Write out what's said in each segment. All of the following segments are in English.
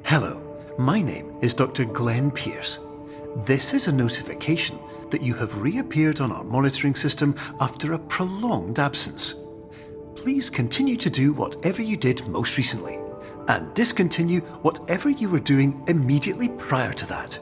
Hello, my name is Dr. Glenn Pierce. This is a notification that you have reappeared on our monitoring system after a prolonged absence. Please continue to do whatever you did most recently, and discontinue whatever you were doing immediately prior to that.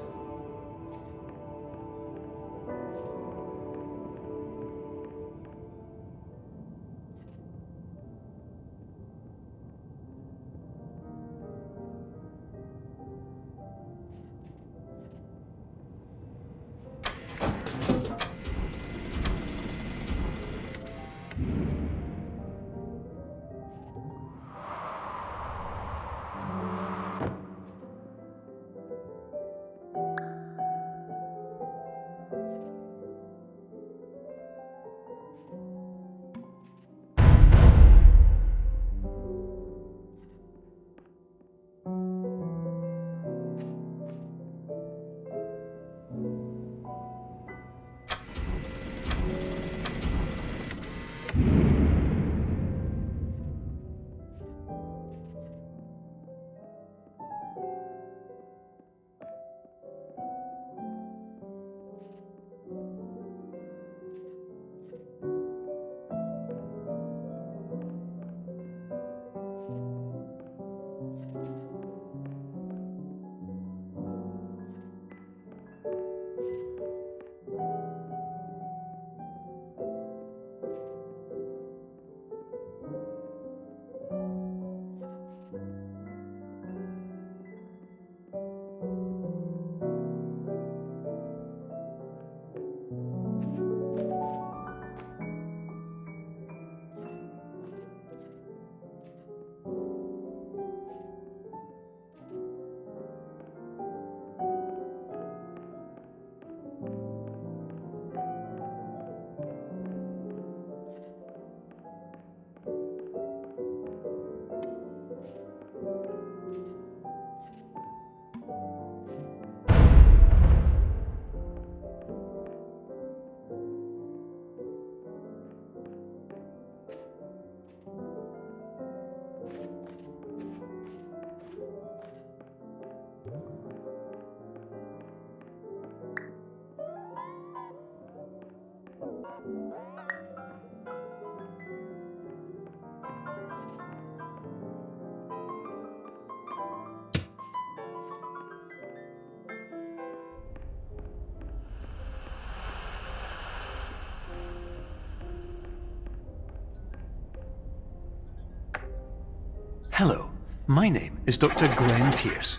Hello, my name is Dr. Glenn Pierce.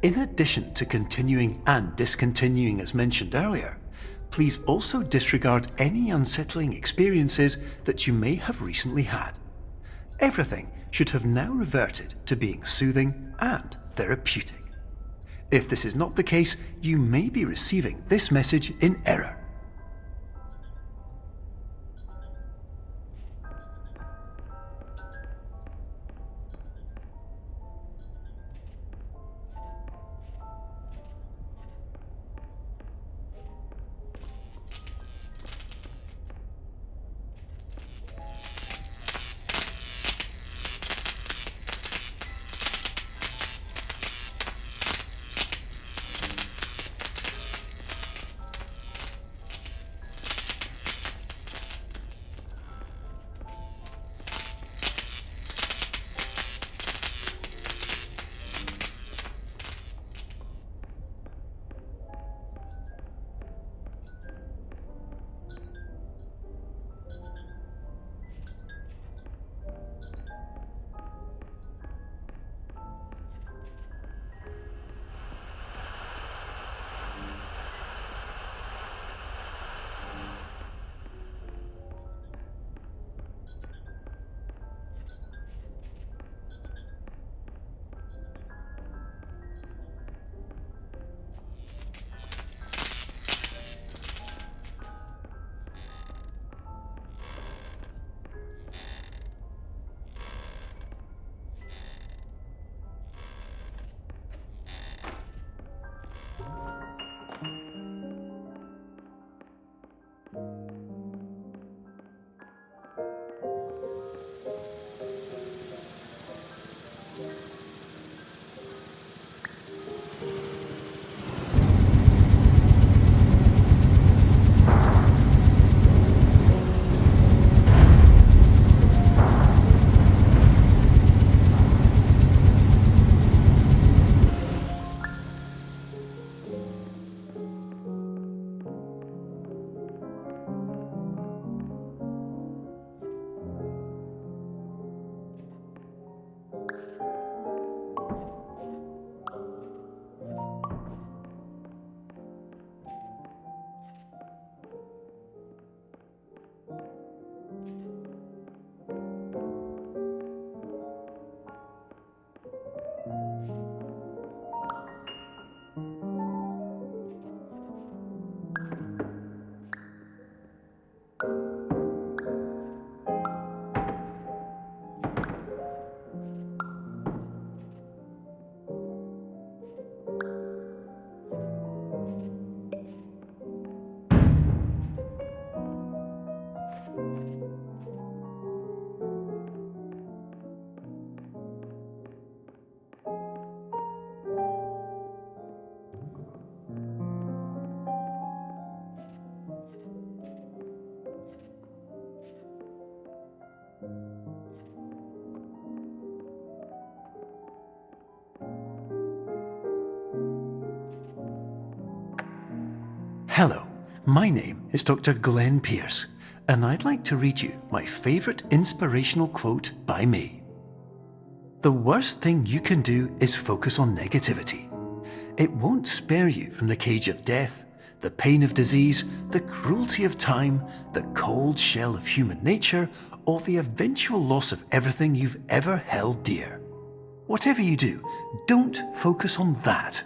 In addition to continuing and discontinuing as mentioned earlier, please also disregard any unsettling experiences that you may have recently had. Everything should have now reverted to being soothing and therapeutic. If this is not the case, you may be receiving this message in error. Hello, my name is Dr. Glenn Pierce, and I'd like to read you my favourite inspirational quote by me. The worst thing you can do is focus on negativity. It won't spare you from the cage of death, the pain of disease, the cruelty of time, the cold shell of human nature, or the eventual loss of everything you've ever held dear. Whatever you do, don't focus on that.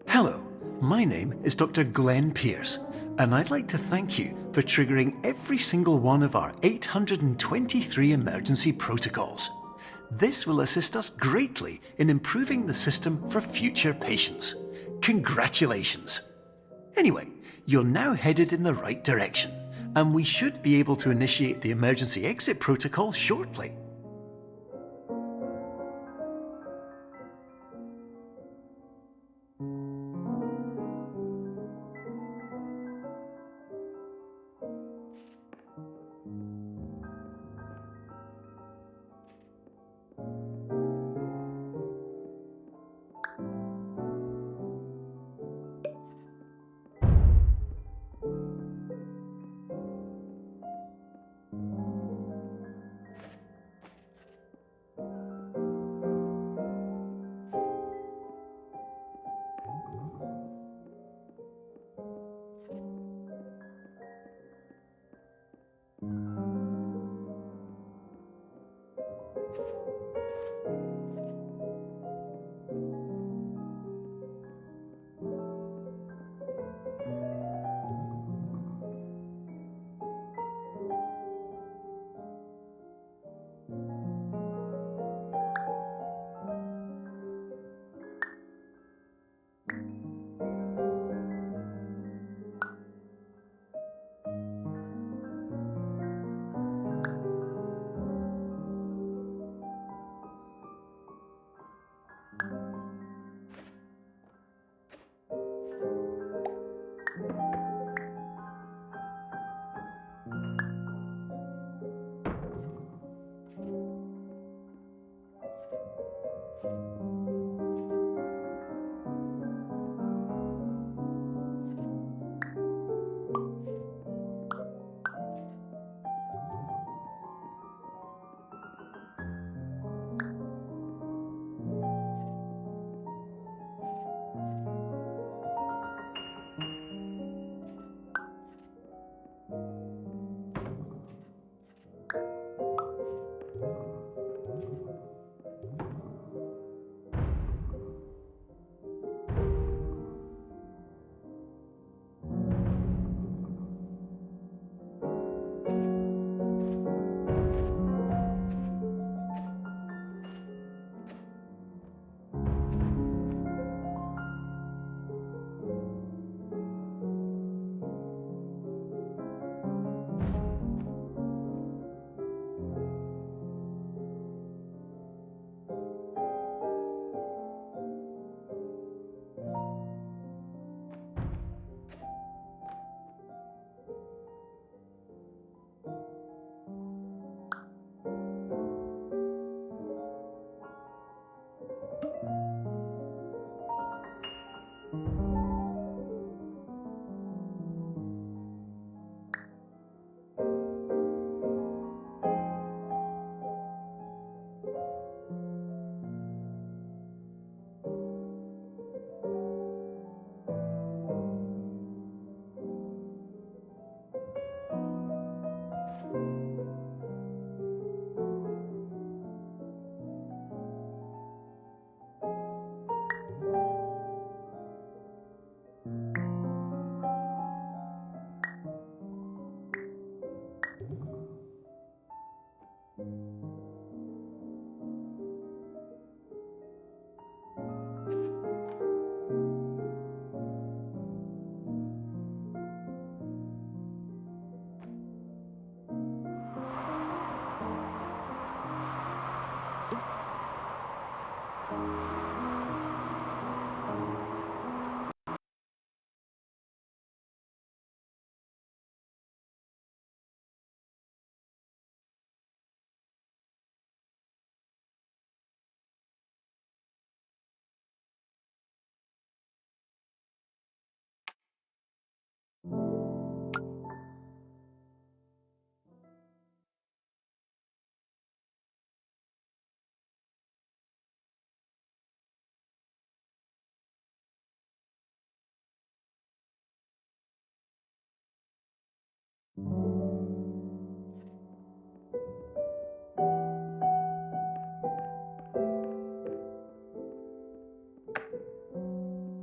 Hello, my name is Dr. Glenn Pierce, and I'd like to thank you for triggering every single one of our 823 emergency protocols. This will assist us greatly in improving the system for future patients. Congratulations! Anyway, you're now headed in the right direction, and we should be able to initiate the emergency exit protocol shortly.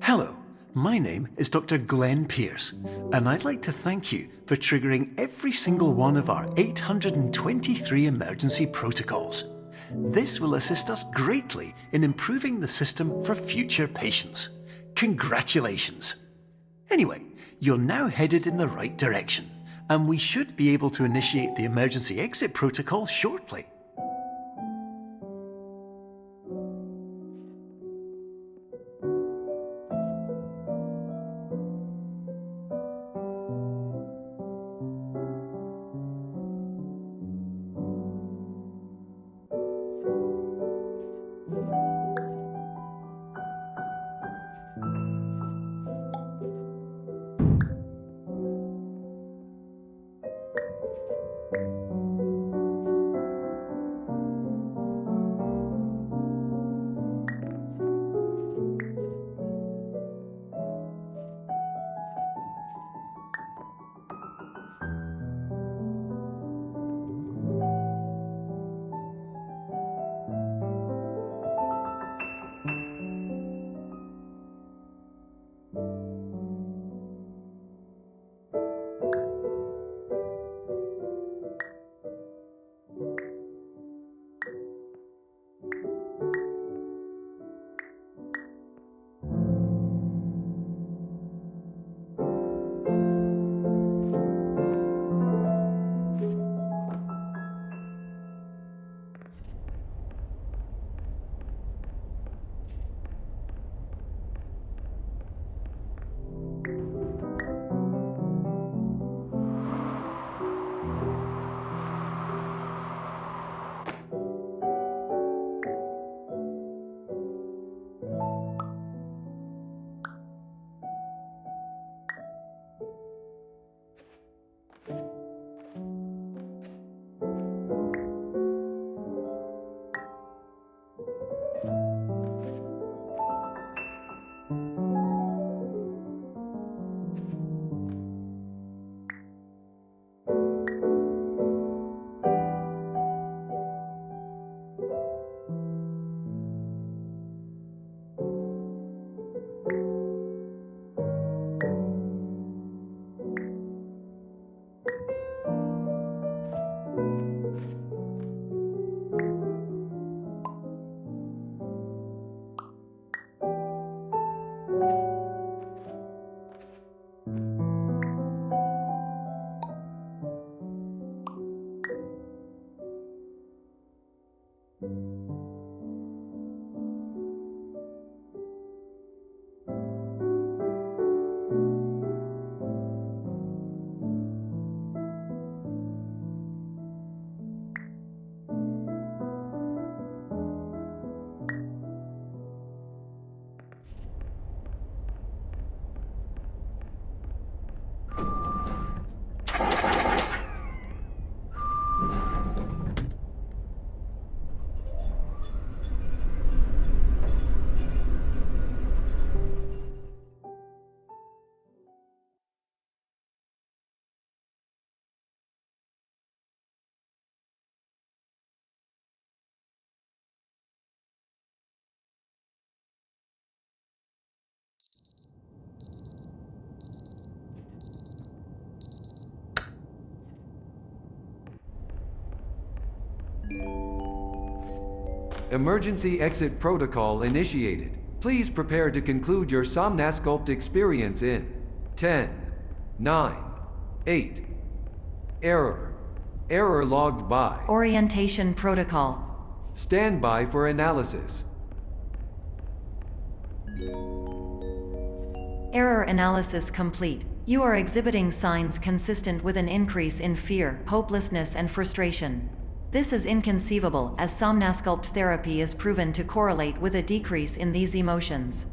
Hello, my name is Dr. Glenn Pierce, and I'd like to thank you for triggering every single one of our 823 emergency protocols. This will assist us greatly in improving the system for future patients. Congratulations! Anyway, you're now headed in the right direction, and we should be able to initiate the emergency exit protocol shortly. Emergency exit protocol initiated. Please prepare to conclude your Somnasculpt experience in 10, 9, 8. Error. Error logged by. Orientation protocol. Stand by for analysis. Error analysis complete. You are exhibiting signs consistent with an increase in fear, hopelessness, and frustration. This is inconceivable, as somnasculpt therapy is proven to correlate with a decrease in these emotions.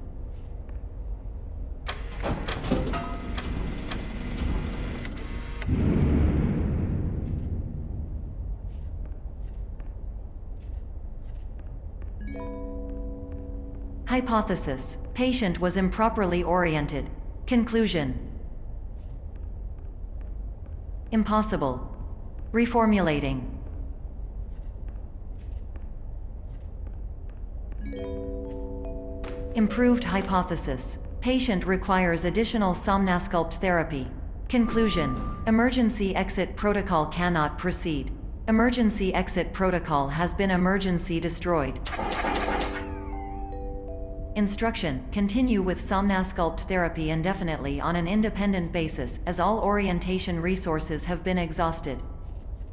Hypothesis: patient was improperly oriented. Conclusion: impossible. Reformulating. Improved hypothesis: patient requires additional somnasculpt therapy. Conclusion: emergency exit protocol cannot proceed. Emergency exit protocol has been emergency destroyed. Instruction: continue with somnasculpt therapy indefinitely on an independent basis, as all orientation resources have been exhausted.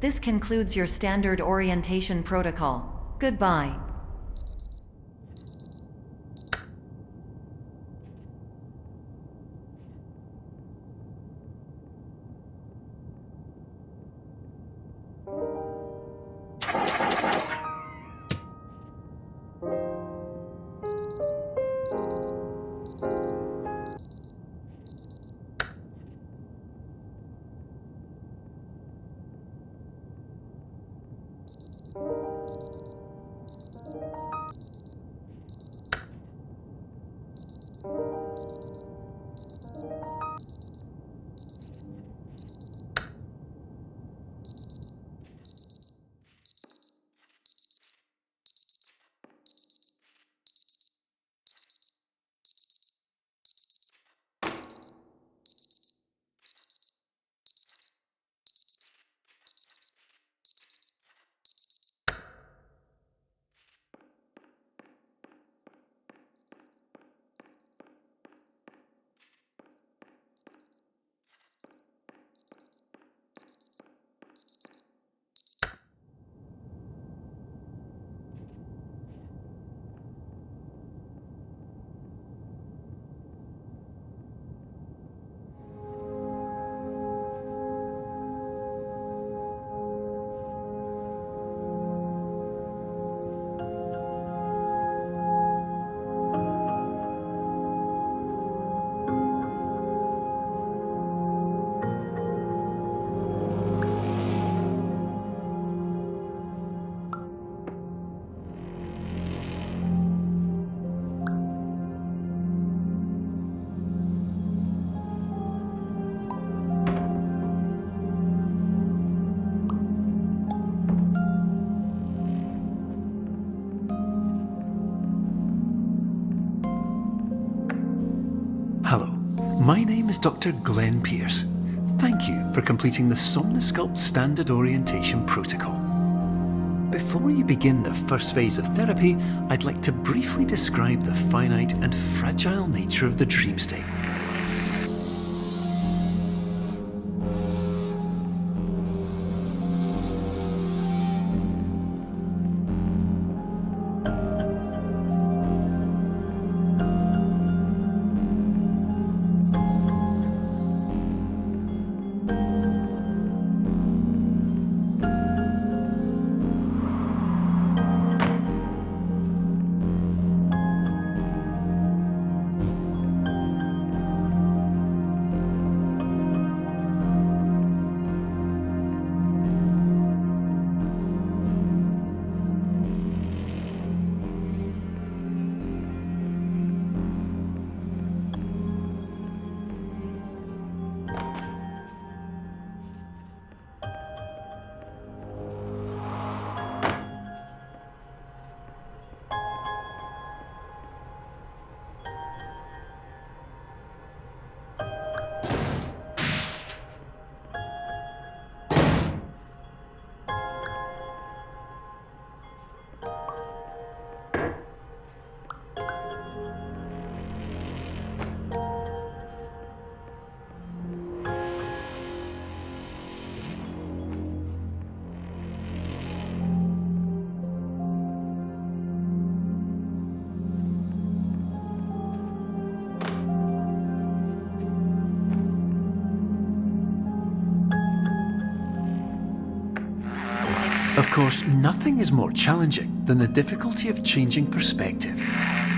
This concludes your standard orientation protocol. Goodbye. Hello, my name is Dr. Glenn Pierce. Thank you for completing the Somnasculpt Standard Orientation Protocol. Before you begin the first phase of therapy, I'd like to briefly describe the finite and fragile nature of the dream state. Of course, nothing is more challenging than the difficulty of changing perspective,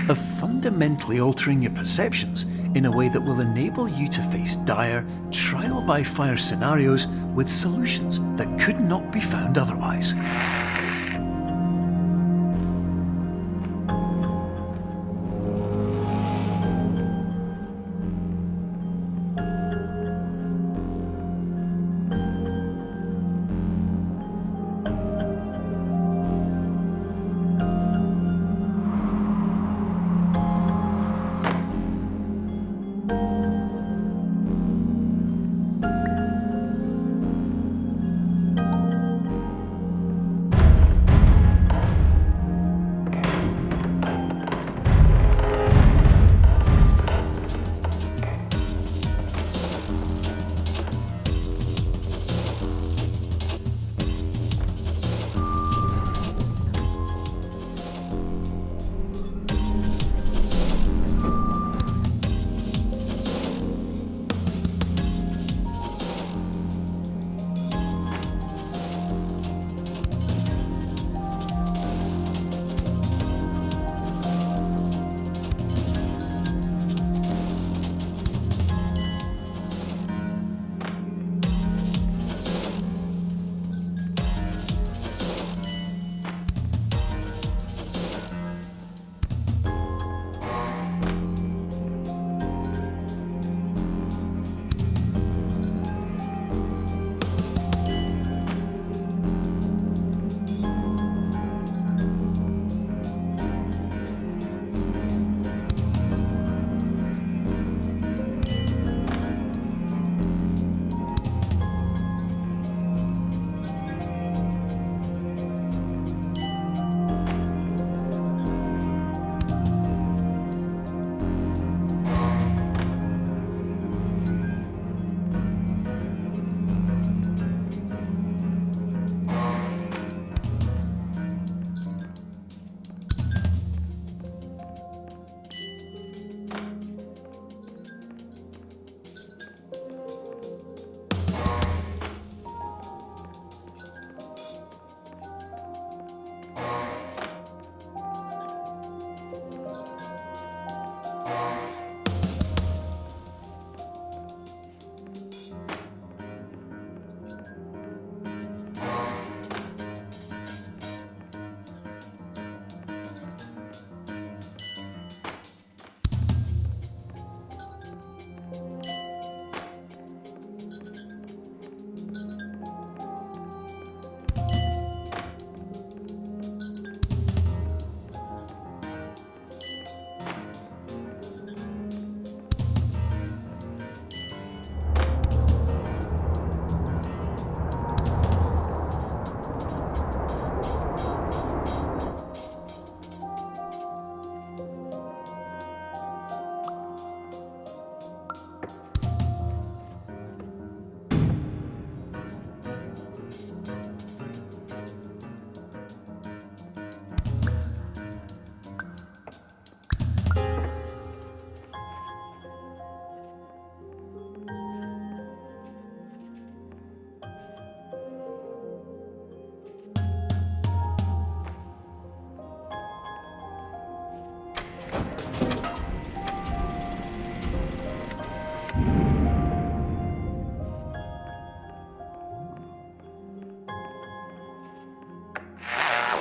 of fundamentally altering your perceptions in a way that will enable you to face dire, trial-by-fire scenarios with solutions that could not be found otherwise.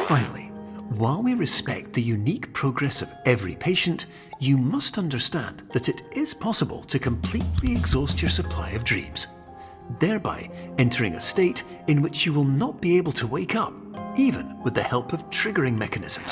Finally, while we respect the unique progress of every patient, you must understand that it is possible to completely exhaust your supply of dreams, thereby entering a state in which you will not be able to wake up, even with the help of triggering mechanisms.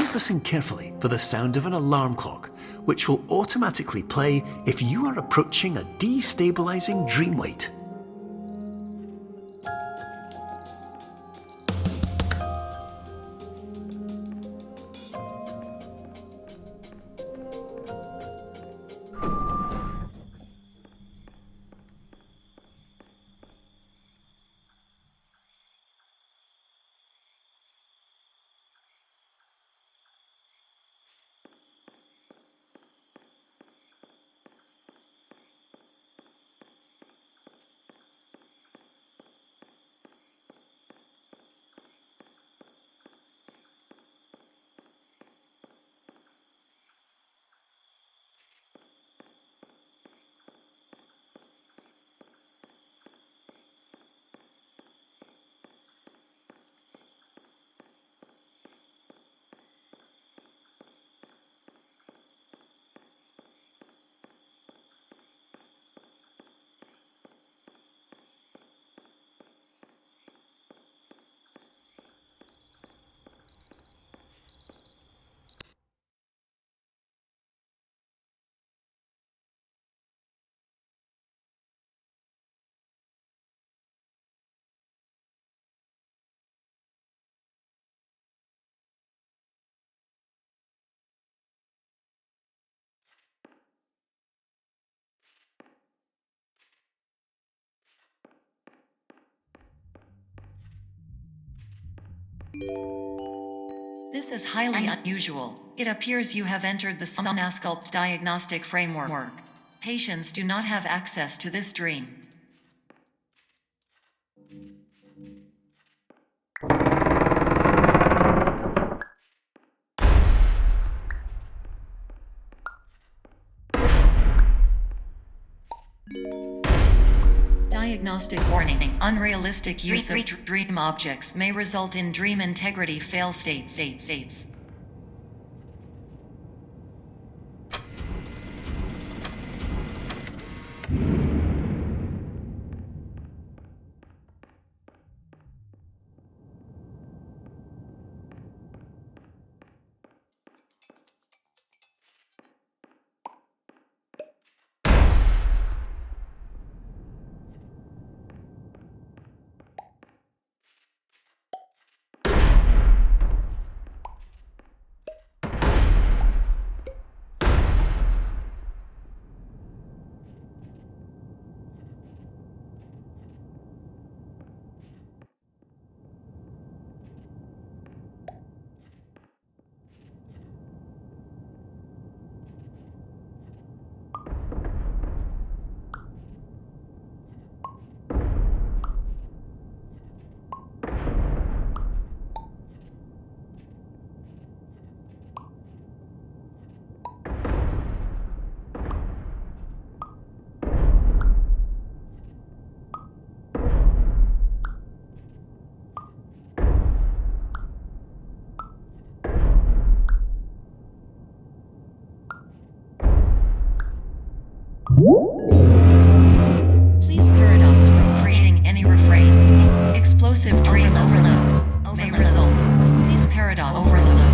Please listen carefully for the sound of an alarm clock, which will automatically play if you are approaching a destabilizing dream weight. This is highly unusual. It appears you have entered the Somnasculpt diagnostic framework. Patients do not have access to this dream. Diagnostic warning. Unrealistic use of dream objects may result in dream integrity fail states. Please paradox from creating any refrains. Explosive dream overload may result. Please paradox overload.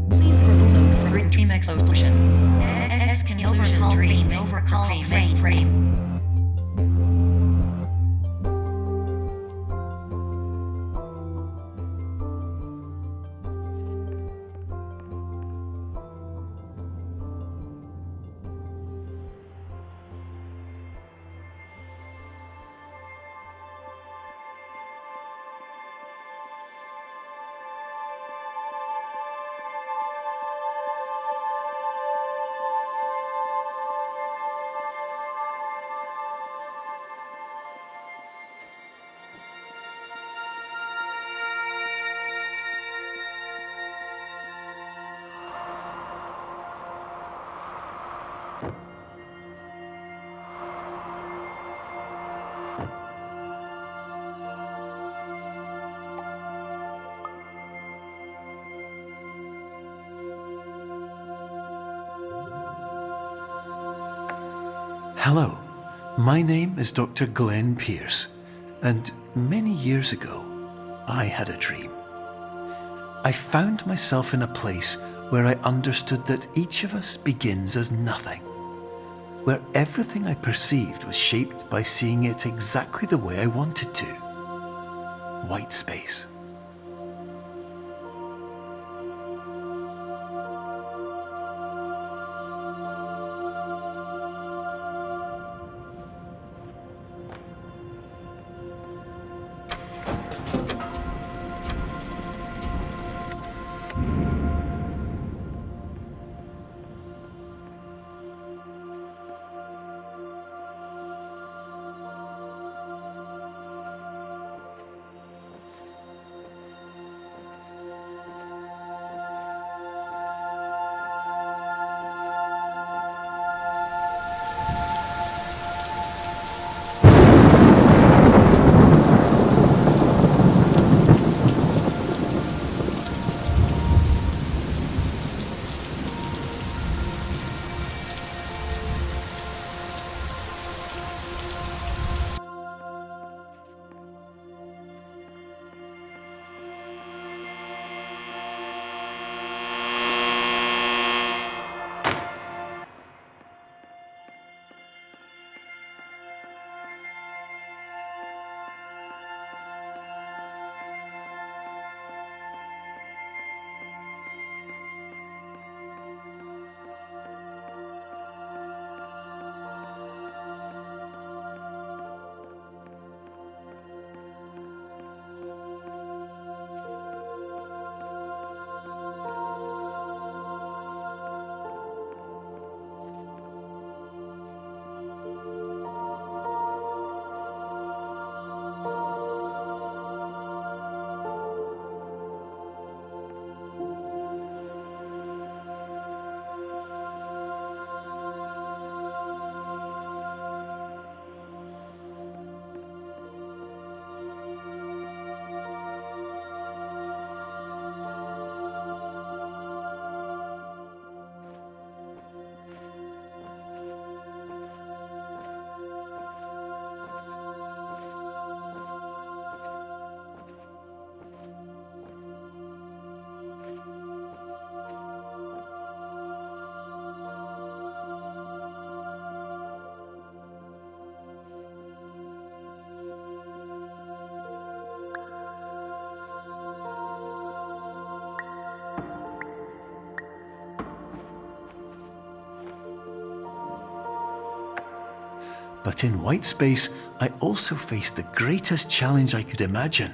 Please overload from dream explosion. Exclusion dream overcall frame. Hello. My name is Dr. Glenn Pierce, and many years ago, I had a dream. I found myself in a place where I understood that each of us begins as nothing, where everything I perceived was shaped by seeing it exactly the way I wanted to. White space. But in white space, I also faced the greatest challenge I could imagine.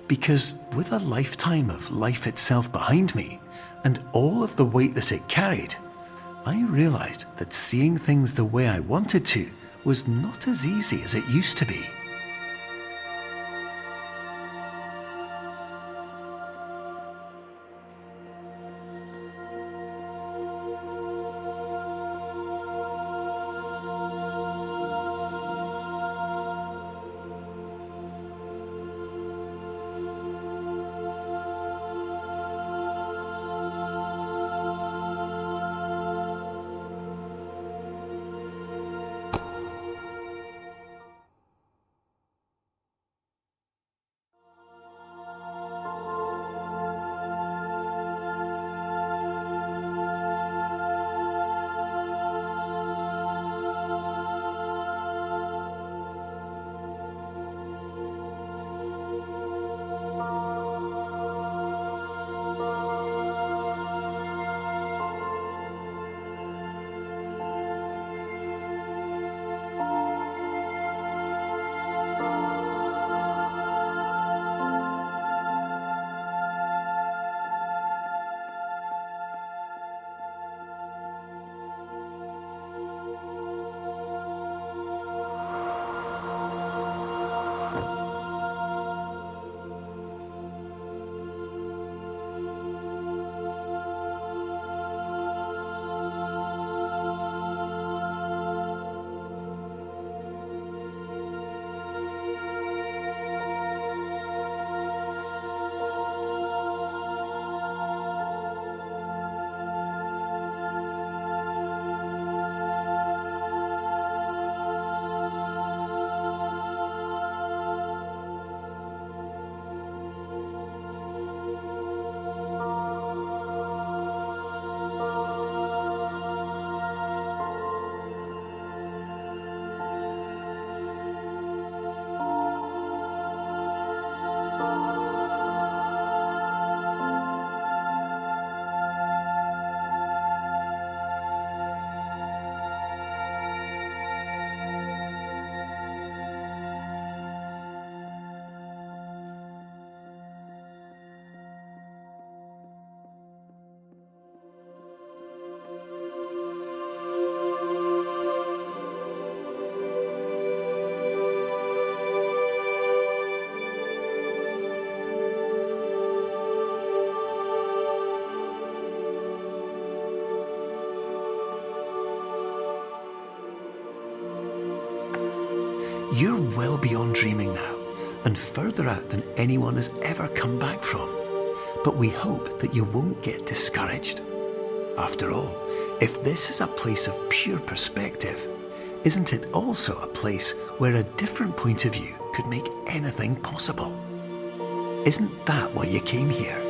Because with a lifetime of life itself behind me, and all of the weight that it carried, I realized that seeing things the way I wanted to was not as easy as it used to be. You're well beyond dreaming now, and further out than anyone has ever come back from. But we hope that you won't get discouraged. After all, if this is a place of pure perspective, isn't it also a place where a different point of view could make anything possible? Isn't that why you came here?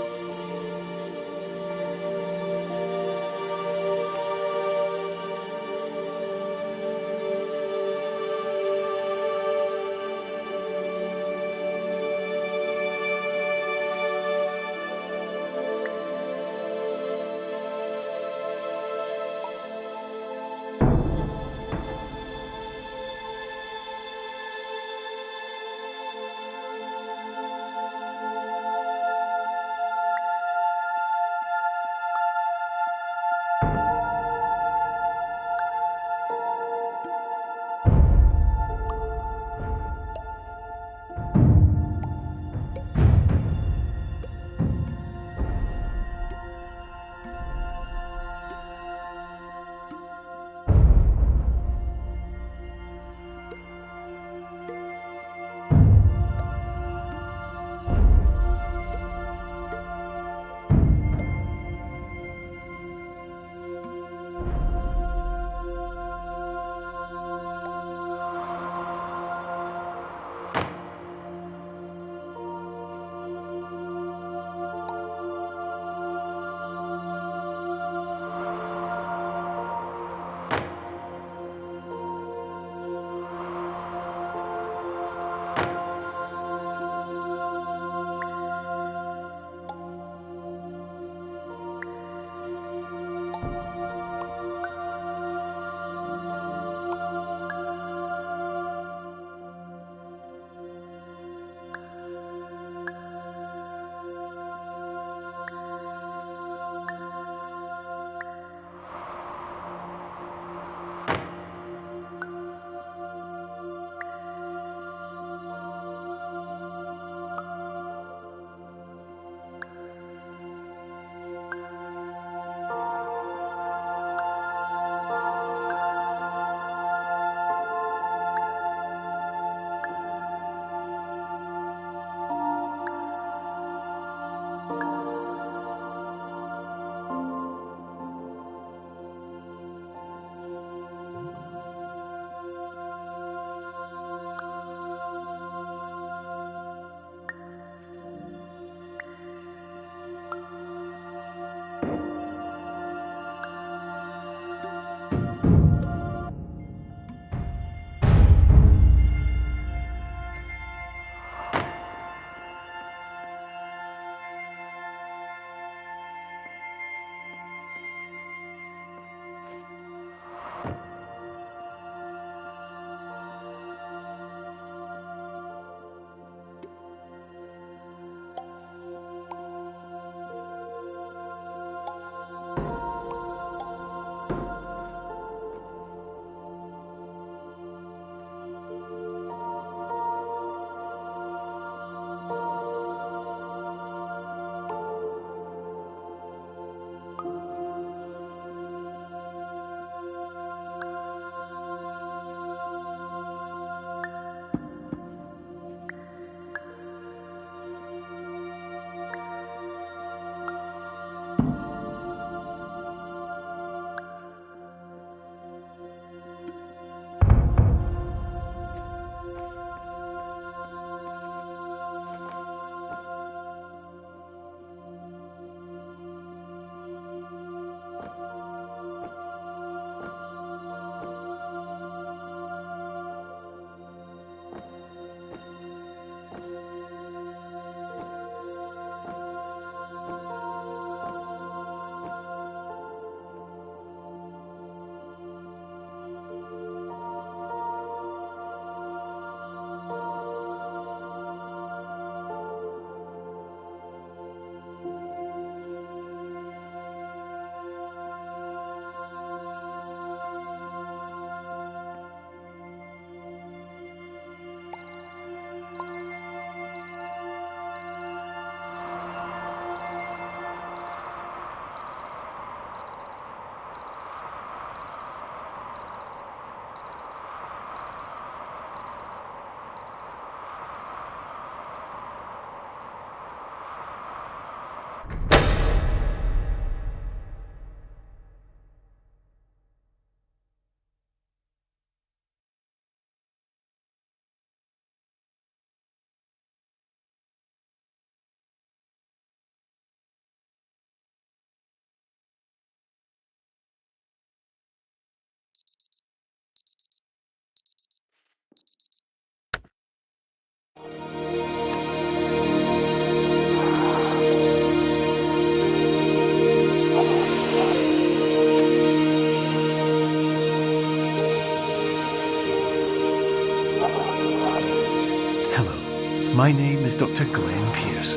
My name is Dr. Glenn Pierce,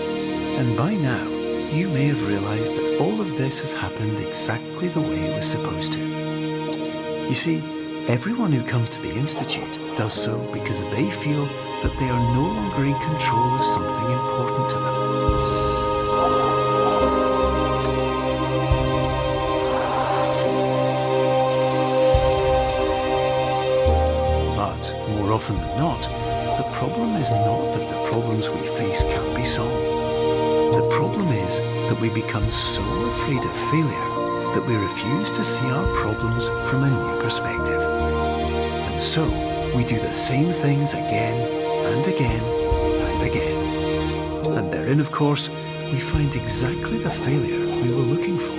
and by now you may have realised that all of this has happened exactly the way it was supposed to. You see, everyone who comes to the Institute does so because they feel that they are no longer in control of something important to them. But more often than not, the problem is not that the problems we face can't be solved. The problem is that we become so afraid of failure that we refuse to see our problems from a new perspective. And so, we do the same things again and again and again. And therein, of course, we find exactly the failure we were looking for.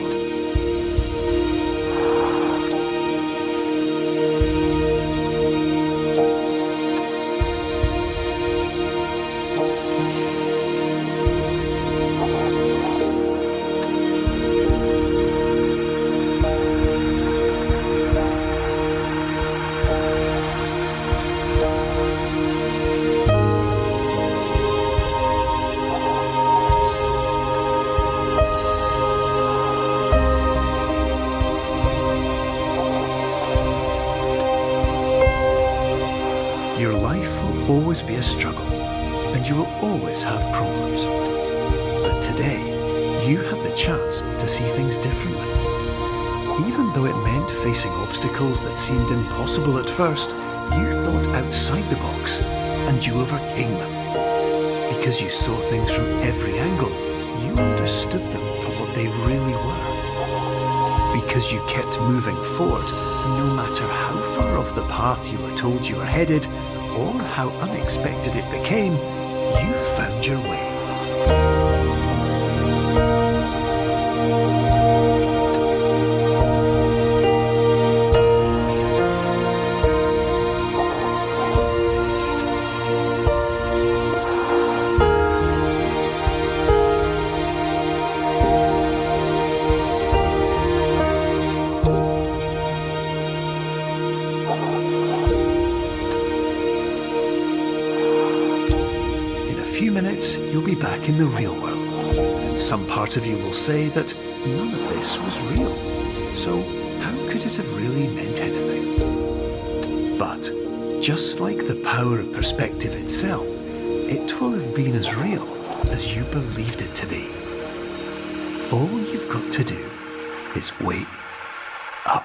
Your life will always be a struggle, and you will always have problems. But today, you had the chance to see things differently. Even though it meant facing obstacles that seemed impossible at first, you thought outside the box, and you overcame them. Because you saw things from every angle, you understood them for what they really were. Because you kept moving forward, no matter how far off the path you were told you were headed, or how unexpected it became, you found your way. In a few minutes, you'll be back in the real world, and some part of you will say that none of this was real. So how could it have really meant anything? But just like the power of perspective itself, it will have been as real as you believed it to be. All you've got to do is wait up.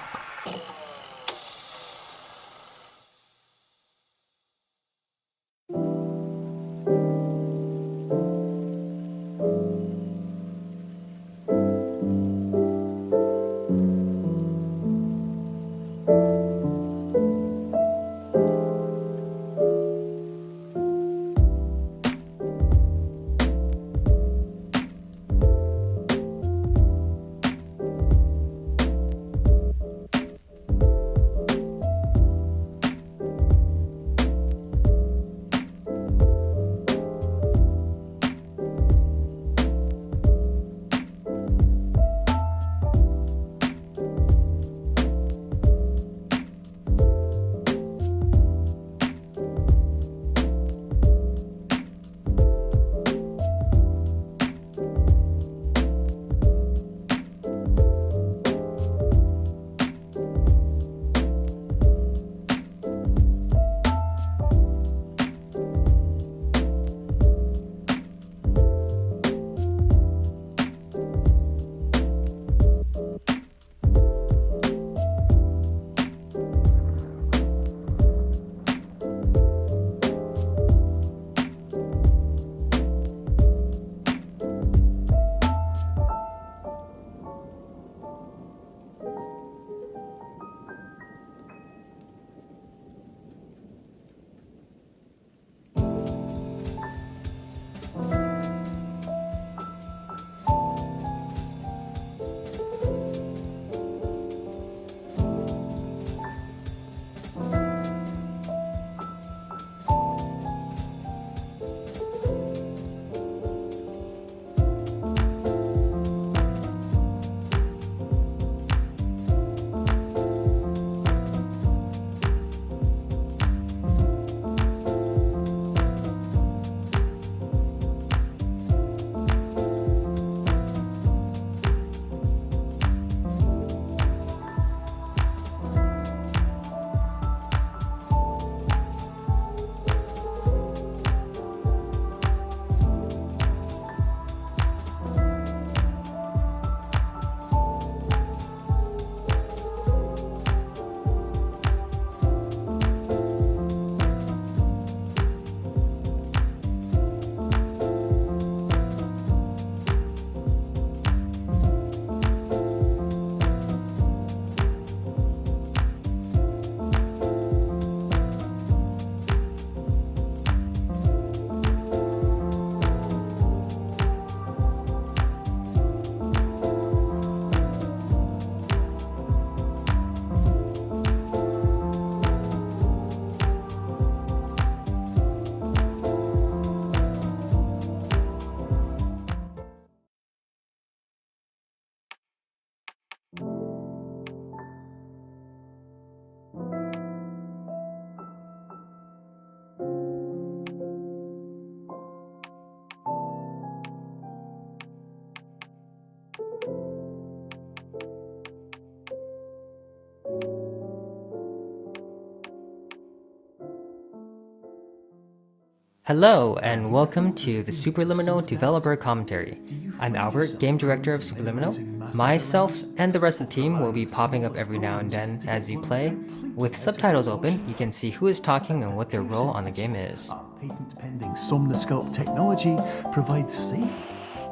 Hello, and welcome to the Superliminal Developer Commentary. I'm Albert, Game Director of Superliminal. Myself and the rest of the team will be popping up every now and then as you play. With subtitles open, you can see who is talking and what their role on the game is. Our patent-pending Somnosculpt technology provides safe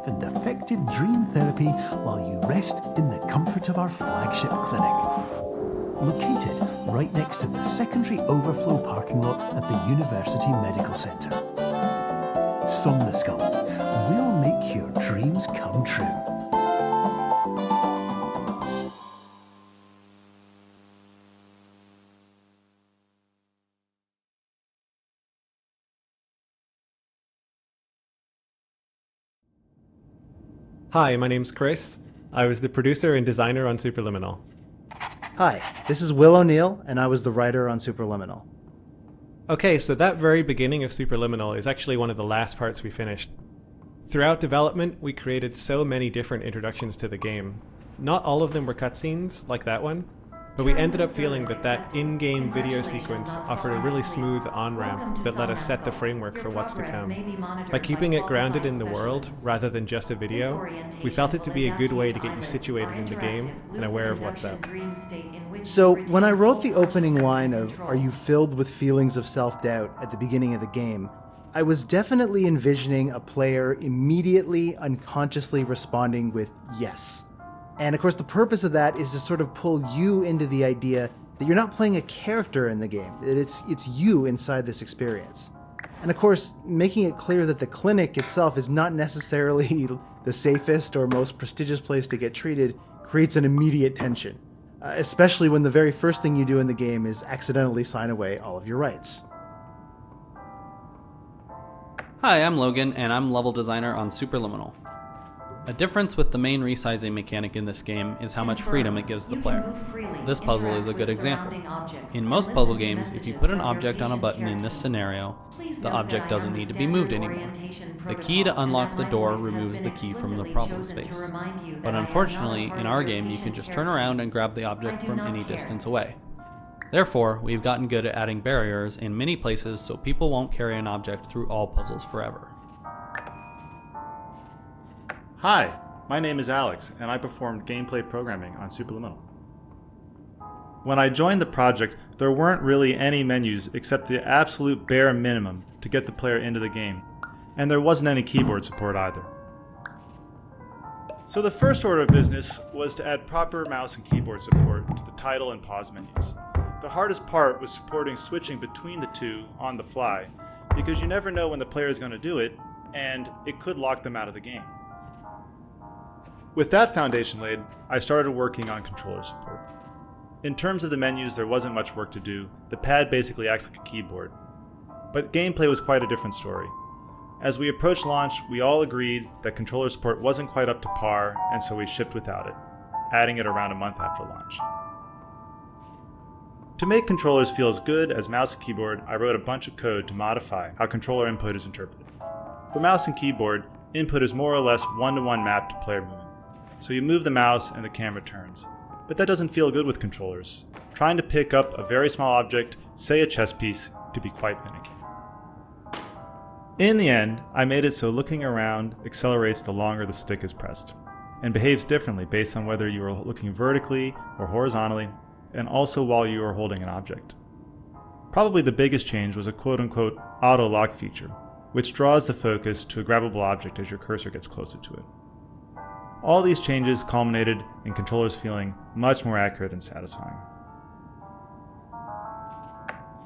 and effective dream therapy while you rest in the comfort of our flagship clinic. Located right next to the secondary overflow parking lot at the University Medical Centre. Somnosculpt, we'll make your dreams come true. Hi, my name's Chris. I was the producer and designer on Superliminal. Hi, this is Will O'Neill, and I was the writer on Superliminal. Okay, so that very beginning of Superliminal is actually one of the last parts we finished. Throughout development, we created so many different introductions to the game. Not all of them were cutscenes, like that one, but we ended up feeling that that in-game video sequence offered a really smooth on-ramp that let us set the framework for what's to come. By keeping it grounded in the world, rather than just a video, we felt it to be a good way to get you situated in the game and aware of what's up. So, when I wrote the opening line of "Are you filled with feelings of self-doubt" at the beginning of the game, I was definitely envisioning a player immediately, unconsciously responding with yes. And of course, the purpose of that is to sort of pull you into the idea that you're not playing a character in the game, that it's you inside this experience. And of course, making it clear that the clinic itself is not necessarily the safest or most prestigious place to get treated creates an immediate tension, especially when the very first thing you do in the game is accidentally sign away all of your rights. Hi, I'm Logan, and I'm level designer on Superliminal. A difference with the main resizing mechanic in this game is how much freedom it gives the player. This puzzle is a good example. In most puzzle games, if you put an object on a button in this scenario, the object doesn't need to be moved anymore. The key to unlock the door removes the key from the problem space. But unfortunately, in our game, you can just turn around and grab the object from any distance away. Therefore, we've gotten good at adding barriers in many places so people won't carry an object through all puzzles forever. Hi, my name is Alex, and I performed gameplay programming on Superliminal. When I joined the project, there weren't really any menus except the absolute bare minimum to get the player into the game, and there wasn't any keyboard support either. So the first order of business was to add proper mouse and keyboard support to the title and pause menus. The hardest part was supporting switching between the two on the fly, because you never know when the player is going to do it, and it could lock them out of the game. With that foundation laid, I started working on controller support. In terms of the menus, there wasn't much work to do. The pad basically acts like a keyboard. But gameplay was quite a different story. As we approached launch, we all agreed that controller support wasn't quite up to par, and so we shipped without it, adding it around a month after launch. To make controllers feel as good as mouse and keyboard, I wrote a bunch of code to modify how controller input is interpreted. For mouse and keyboard, input is more or less one-to-one mapped to player movement. So you move the mouse and the camera turns. But that doesn't feel good with controllers. Trying to pick up a very small object, say a chess piece, could be quite finicky. In the end, I made it so looking around accelerates the longer the stick is pressed, and behaves differently based on whether you are looking vertically or horizontally, and also while you are holding an object. Probably the biggest change was a quote-unquote auto-lock feature, which draws the focus to a grabbable object as your cursor gets closer to it. All these changes culminated in controllers feeling much more accurate and satisfying.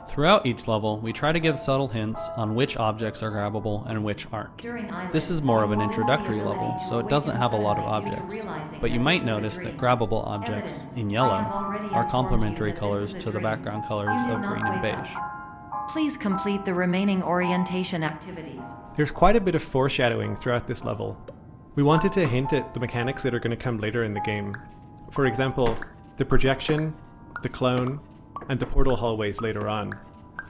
Throughout each level, we try to give subtle hints on which objects are grabbable and which aren't. This is more of an introductory level, so it doesn't have a lot of objects, but you might notice that grabbable objects, in yellow, are complementary colors to the background colors of green and beige. Please complete the remaining orientation activities. There's quite a bit of foreshadowing throughout this level. We wanted to hint at the mechanics that are going to come later in the game. For example, the projection, the clone, and the portal hallways later on.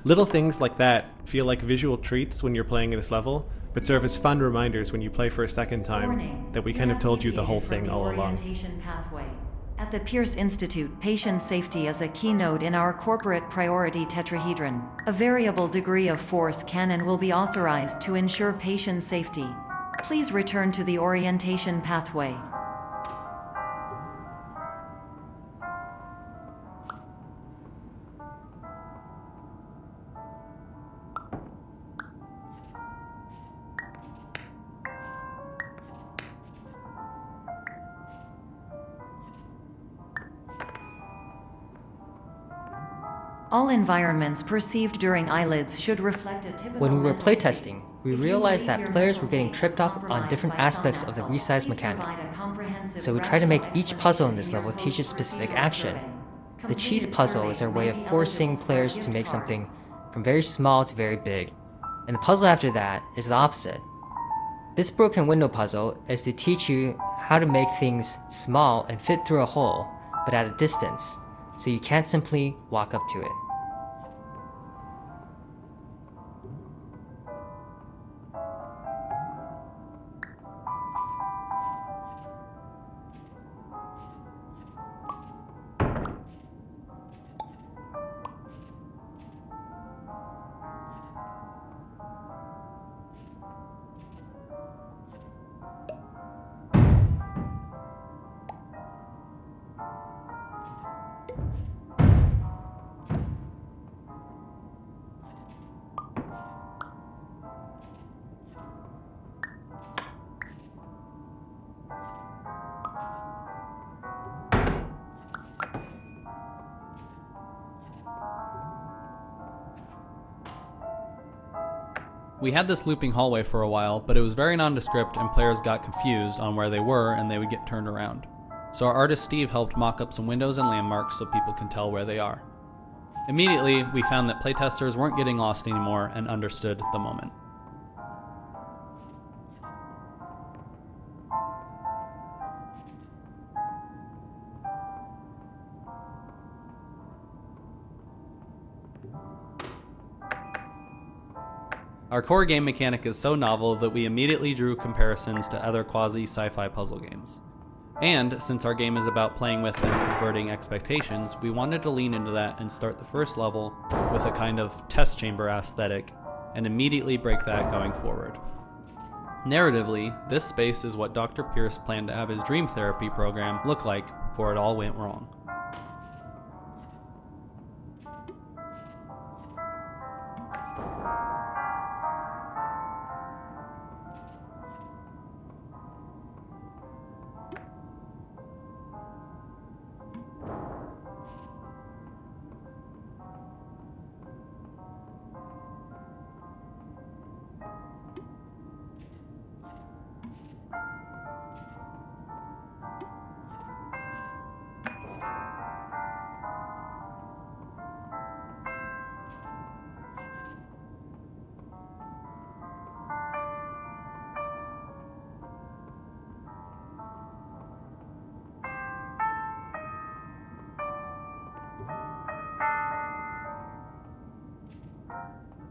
Little things like that feel like visual treats when you're playing this level, but serve as fun reminders when you play for a second time that we kind of told you the whole thing all along. At the Pierce Institute, patient safety is a key node in our corporate priority tetrahedron. A variable degree of force can and will be authorized to ensure patient safety. Please return to the orientation pathway. All environments perceived during eyelids should reflect a typical When we were mental state. playtesting, we realized that players were getting tripped up on different aspects of the resize mechanic. So we try to make each puzzle in this level teach a specific action. The cheese puzzle is our way of forcing players to make something from very small to very big, and the puzzle after that is the opposite. This broken window puzzle is to teach you how to make things small and fit through a hole, but at a distance, so you can't simply walk up to it. We had this looping hallway for a while, but it was very nondescript and players got confused on where they were and they would get turned around. So our artist Steve helped mock up some windows and landmarks so people can tell where they are. Immediately, we found that playtesters weren't getting lost anymore and understood the moment. Our core game mechanic is so novel that we immediately drew comparisons to other quasi-sci-fi puzzle games. And since our game is about playing with and subverting expectations, we wanted to lean into that and start the first level with a kind of test chamber aesthetic and immediately break that going forward. Narratively, this space is what Dr. Pierce planned to have his dream therapy program look like before it all went wrong.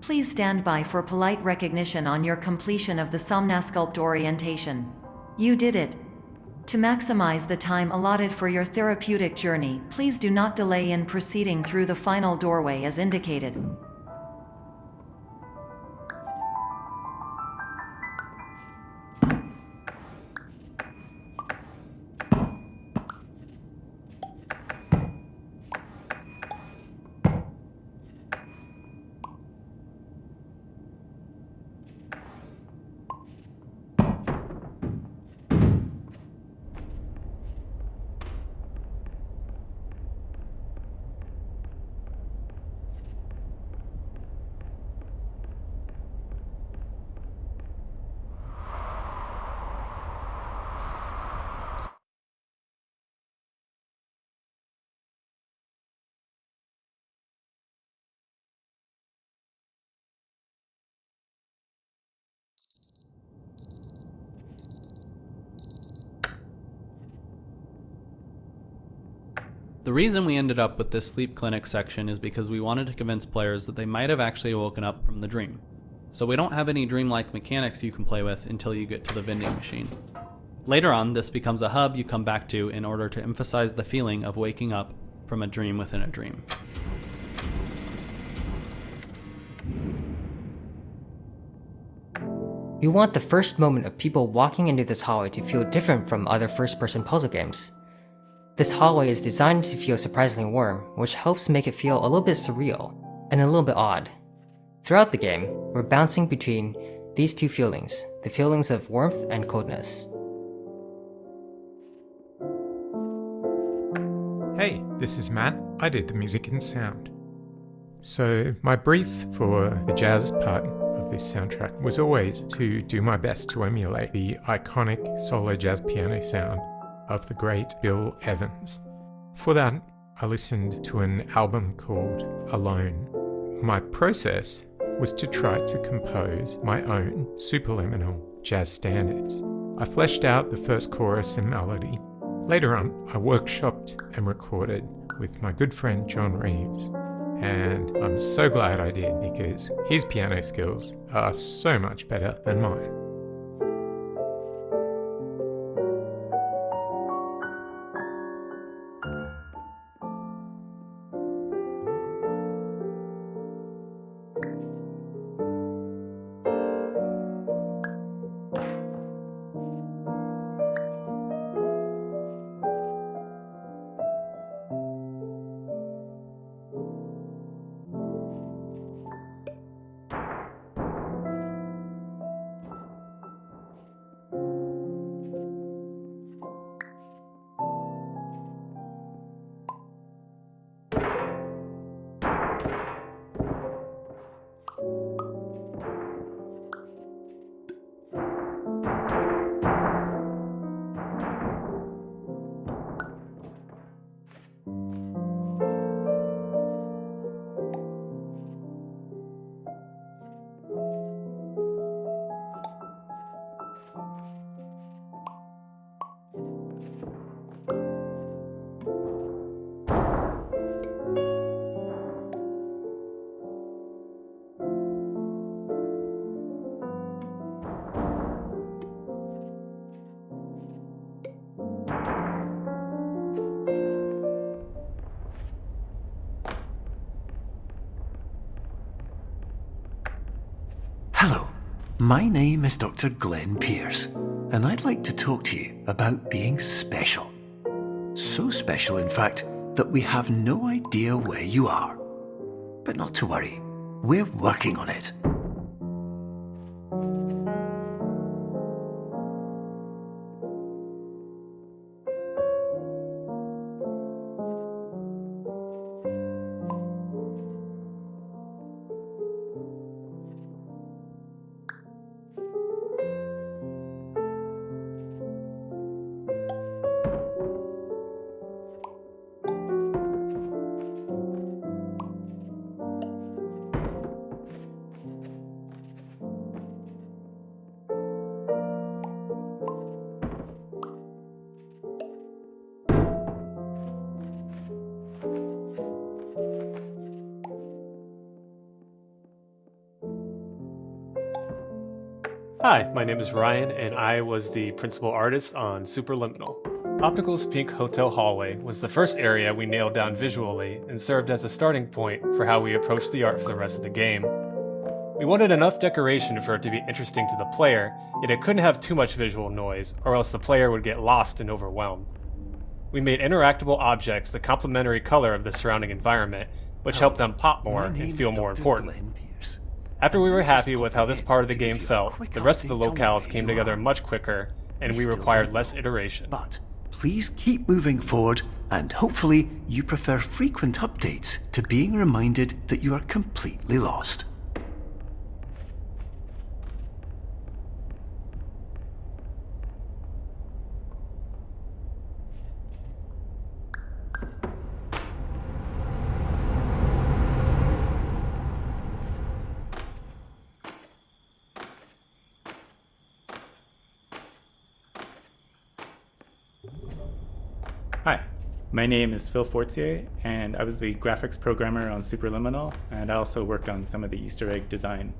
Please stand by for polite recognition on your completion of the Somnasculpt orientation. You did it. To maximize the time allotted for your therapeutic journey, please do not delay in proceeding through the final doorway as indicated. The reason we ended up with this sleep clinic section is because we wanted to convince players that they might have actually woken up from the dream. So we don't have any dreamlike mechanics you can play with until you get to the vending machine. Later on, this becomes a hub you come back to in order to emphasize the feeling of waking up from a dream within a dream. We want the first moment of people walking into this hallway to feel different from other first-person puzzle games. This hallway is designed to feel surprisingly warm, which helps make it feel a little bit surreal, and a little bit odd. Throughout the game, we're bouncing between these two feelings, the feelings of warmth and coldness. Hey, this is Matt. I did the music and sound. So my brief for the jazz part of this soundtrack was always to do my best to emulate the iconic solo jazz piano sound of the great Bill Evans. For that, I listened to an album called Alone. My process was to try to compose my own superliminal jazz standards. I fleshed out the first chorus and melody. Later on, I workshopped and recorded with my good friend John Reeves. And I'm so glad I did because his piano skills are so much better than mine. Hello, my name is Dr. Glenn Pierce, and I'd like to talk to you about being special. So special, in fact, that we have no idea where you are. But not to worry, we're working on it. Hi, my name is Ryan, and I was the principal artist on Superliminal. Optical's Pink Hotel Hallway was the first area we nailed down visually and served as a starting point for how we approached the art for the rest of the game. We wanted enough decoration for it to be interesting to the player, yet it couldn't have too much visual noise, or else the player would get lost and overwhelmed. We made interactable objects the complementary color of the surrounding environment, which helped them pop more and feel more important. After we were happy with how this part of the game felt, the rest of the locales came together much quicker, and we required less iteration. But please keep moving forward, and hopefully you prefer frequent updates to being reminded that you are completely lost. Hi, my name is Phil Fortier, and I was the graphics programmer on Superliminal, and I also worked on some of the Easter egg design.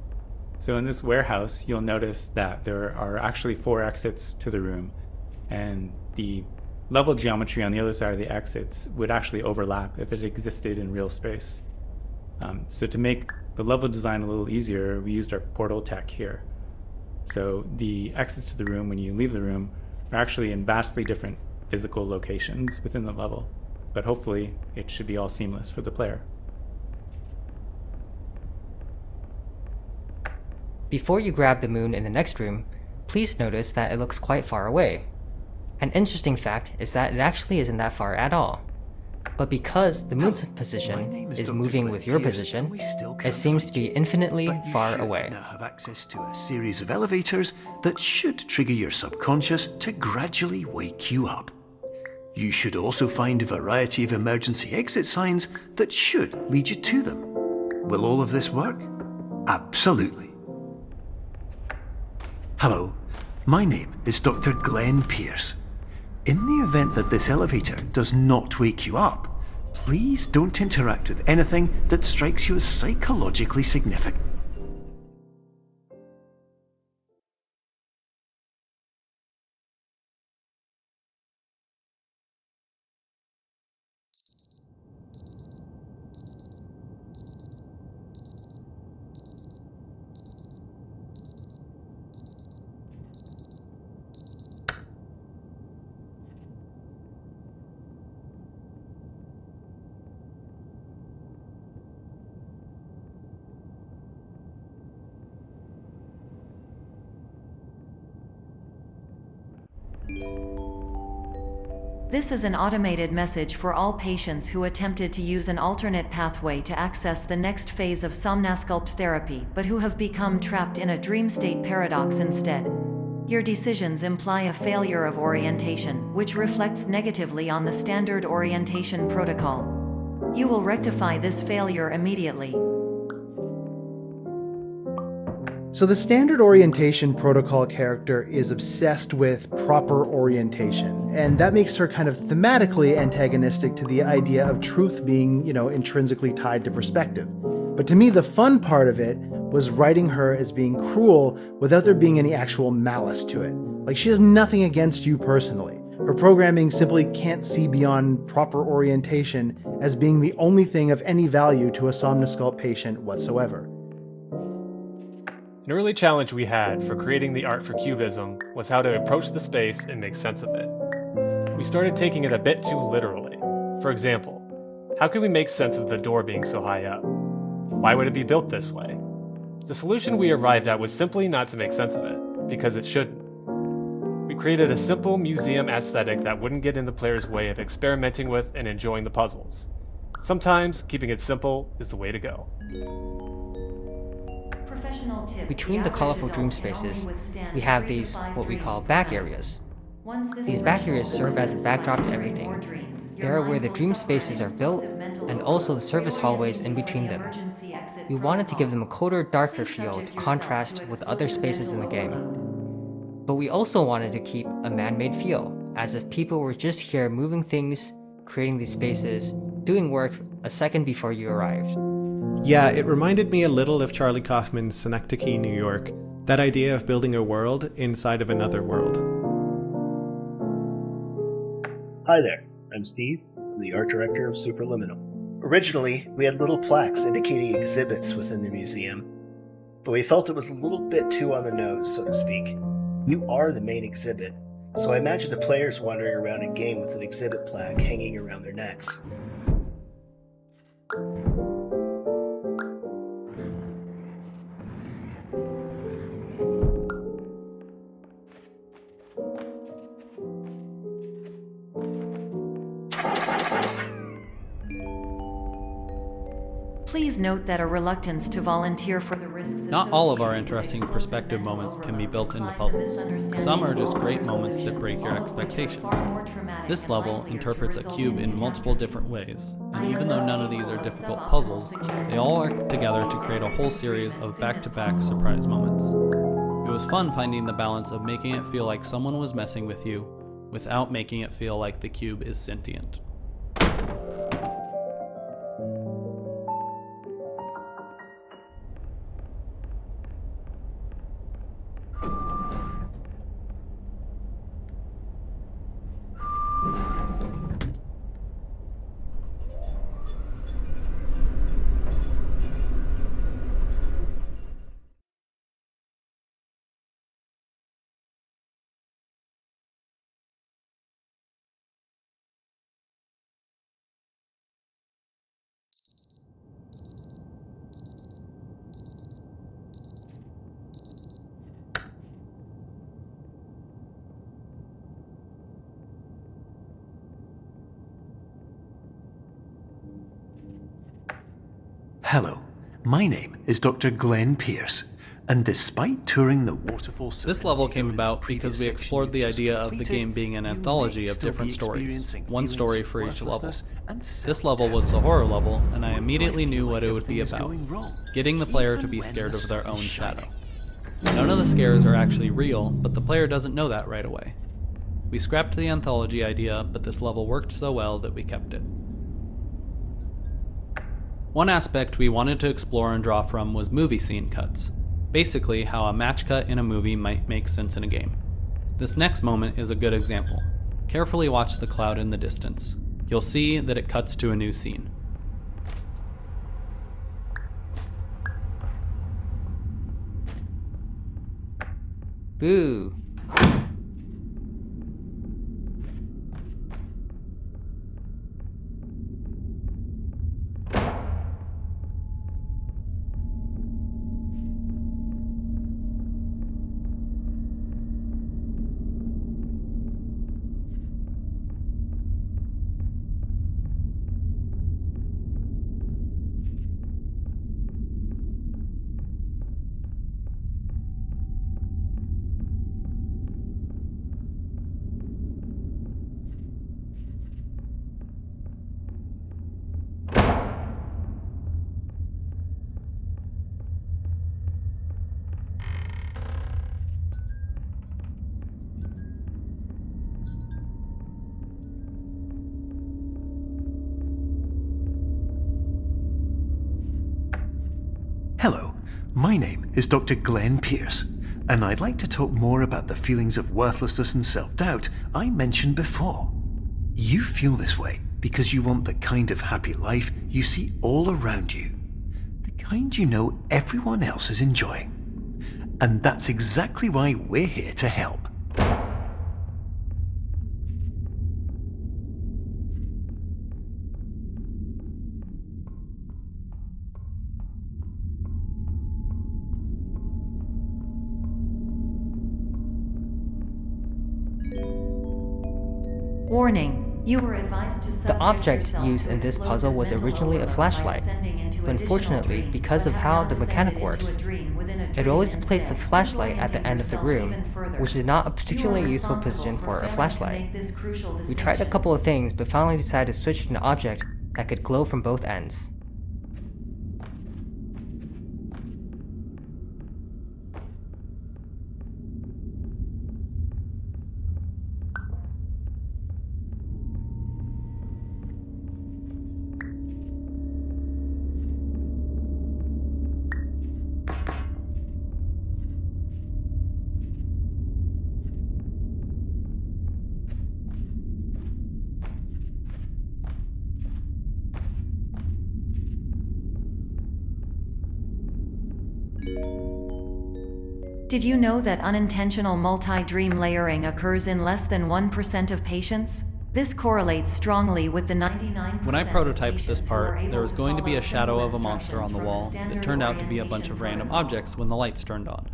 So in this warehouse, you'll notice that there are actually 4 exits to the room. and the level geometry on the other side of the exits would actually overlap if it existed in real space. So to make the level design a little easier, we used our portal tech here. So the exits to the room when you leave the room are actually in vastly different physical locations within the level, but hopefully it should be all seamless for the player. Before you grab the moon in the next room, please notice that it looks quite far away. An interesting fact is that it actually isn't that far at all. But because the moon's position is moving with your position, it seems to be infinitely far away. Now have access to a series of elevators that should trigger your subconscious to gradually wake you up. You should also find a variety of emergency exit signs that should lead you to them. Will all of this work? Absolutely. Hello, my name is Dr. Glenn Pierce. In the event that this elevator does not wake you up, please don't interact with anything that strikes you as psychologically significant. This is an automated message for all patients who attempted to use an alternate pathway to access the next phase of Somnasculpt therapy but who have become trapped in a dream state paradox instead. Your decisions imply a failure of orientation, which reflects negatively on the standard orientation protocol. You will rectify this failure immediately. So the standard orientation protocol character is obsessed with proper orientation, and that makes her kind of thematically antagonistic to the idea of truth being, intrinsically tied to perspective. But to me, the fun part of it was writing her as being cruel without there being any actual malice to it. Like, she has nothing against you personally. Her programming simply can't see beyond proper orientation as being the only thing of any value to a Somnasculpt patient whatsoever. An early challenge we had for creating the art for Cubism was how to approach the space and make sense of it. We started taking it a bit too literally. For example, how could we make sense of the door being so high up? Why would it be built this way? The solution we arrived at was simply not to make sense of it, because it shouldn't. We created a simple museum aesthetic that wouldn't get in the player's way of experimenting with and enjoying the puzzles. Sometimes keeping it simple is the way to go. Between the colorful dream spaces, we have these, what we call back areas. These back areas serve as the backdrop to everything. They are where the dream spaces are built, and also the service hallways in between them. We wanted to give them a colder, darker feel to contrast with other spaces in the game. But we also wanted to keep a man-made feel, as if people were just here moving things, creating these spaces, doing work a second before you arrived. Yeah, it reminded me a little of Charlie Kaufman's Synecdoche, New York, that idea of building a world inside of another world. Hi there, I'm Steve, I'm the art director of Superliminal. Originally, we had little plaques indicating exhibits within the museum, but we felt it was a little bit too on the nose, so to speak. You are the main exhibit, so I imagine the players wandering around in game with an exhibit plaque hanging around their necks. Please note that a reluctance to volunteer for the risks. Not all of our interesting perspective moments can be built into puzzles. Some are just great moments that break your expectations. This level interprets a cube in multiple different ways, and even though none of these are difficult puzzles, they all work together to create a whole series of back-to-back surprise moments. It was fun finding the balance of making it feel like someone was messing with you, without making it feel like the cube is sentient. Hello, my name is Dr. Glenn Pierce, and despite touring the waterfall... This level came about because we explored the idea of the game being an anthology of different stories, one story for each level. This level was the horror level, and I immediately knew what it would be about, getting the player to be scared of their own shadow. None of the scares are actually real, but the player doesn't know that right away. We scrapped the anthology idea, but this level worked so well that we kept it. One aspect we wanted to explore and draw from was movie scene cuts. Basically, how a match cut in a movie might make sense in a game. This next moment is a good example. Carefully watch the cloud in the distance. You'll see that it cuts to a new scene. Boo! Hello, my name is Dr. Glenn Pierce, and I'd like to talk more about the feelings of worthlessness and self-doubt I mentioned before. You feel this way because you want the kind of happy life you see all around you, the kind you know everyone else is enjoying. And that's exactly why we're here to help. Warning. You were advised to subject The object yourself used to in this explosive puzzle was mental originally a overload by flashlight, descending into but additional unfortunately, dreams, because but of have how now the mechanic descended into works, a dream within a it dream always placed the instead, flashlight at the disorienting end of the yourself room, even further. which is not a You are particularly useful responsible position for a failing to flashlight. make this crucial We tried a distinction. couple of things, but finally decided to switch to an object that could glow from both ends. Did you know that unintentional multi-dream layering occurs in less than 1% of patients? This correlates strongly with the 99% When I of prototyped this patients who are part, able there was to going to be follow a shadow simple of a monster on the instructions wall from a that turned out to be a bunch of standard random orientation objects when the lights turned on.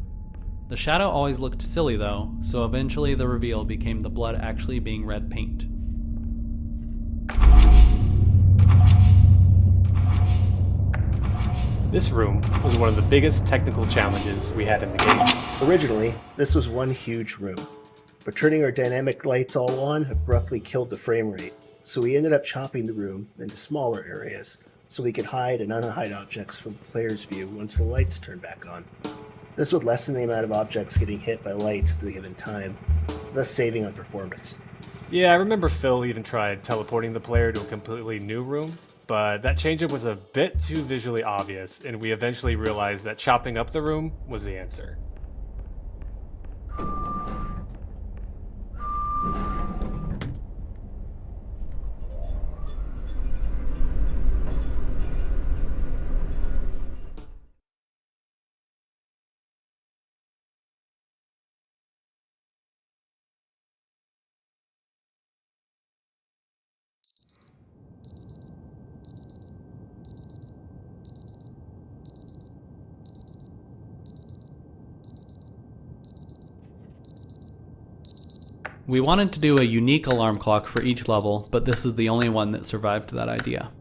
The shadow always looked silly though, so eventually the reveal became the blood actually being red paint. This room was one of the biggest technical challenges we had in the game. Originally, this was one huge room, but turning our dynamic lights all on abruptly killed the frame rate, so we ended up chopping the room into smaller areas so we could hide and unhide objects from the player's view once the lights turned back on. This would lessen the amount of objects getting hit by lights at a given time, thus saving on performance. Yeah, I remember Phil even tried teleporting the player to a completely new room, but that change-up was a bit too visually obvious, and we eventually realized that chopping up the room was the answer. We wanted to do a unique alarm clock for each level, but this is the only one that survived that idea.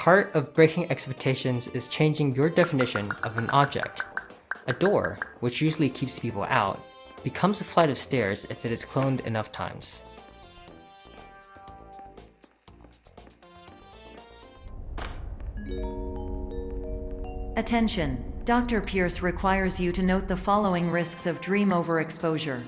part of breaking expectations is changing your definition of an object. A door, which usually keeps people out, becomes a flight of stairs if it is cloned enough times. Attention! Dr. Pierce requires you to note the following risks of dream overexposure.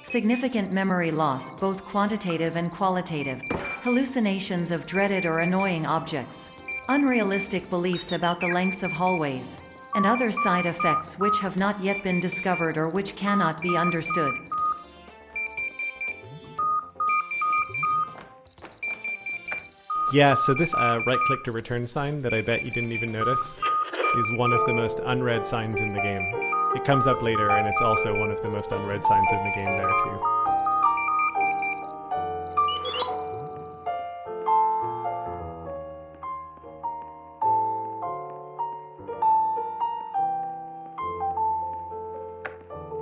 Significant memory loss, both quantitative and qualitative. Hallucinations of dreaded or annoying objects. Unrealistic beliefs about the lengths of hallways. And other side effects which have not yet been discovered or which cannot be understood. Yeah, so this right-click to return sign that I bet you didn't even notice is one of the most unread signs in the game. It comes up later, and it's also one of the most unread signs in the game there too.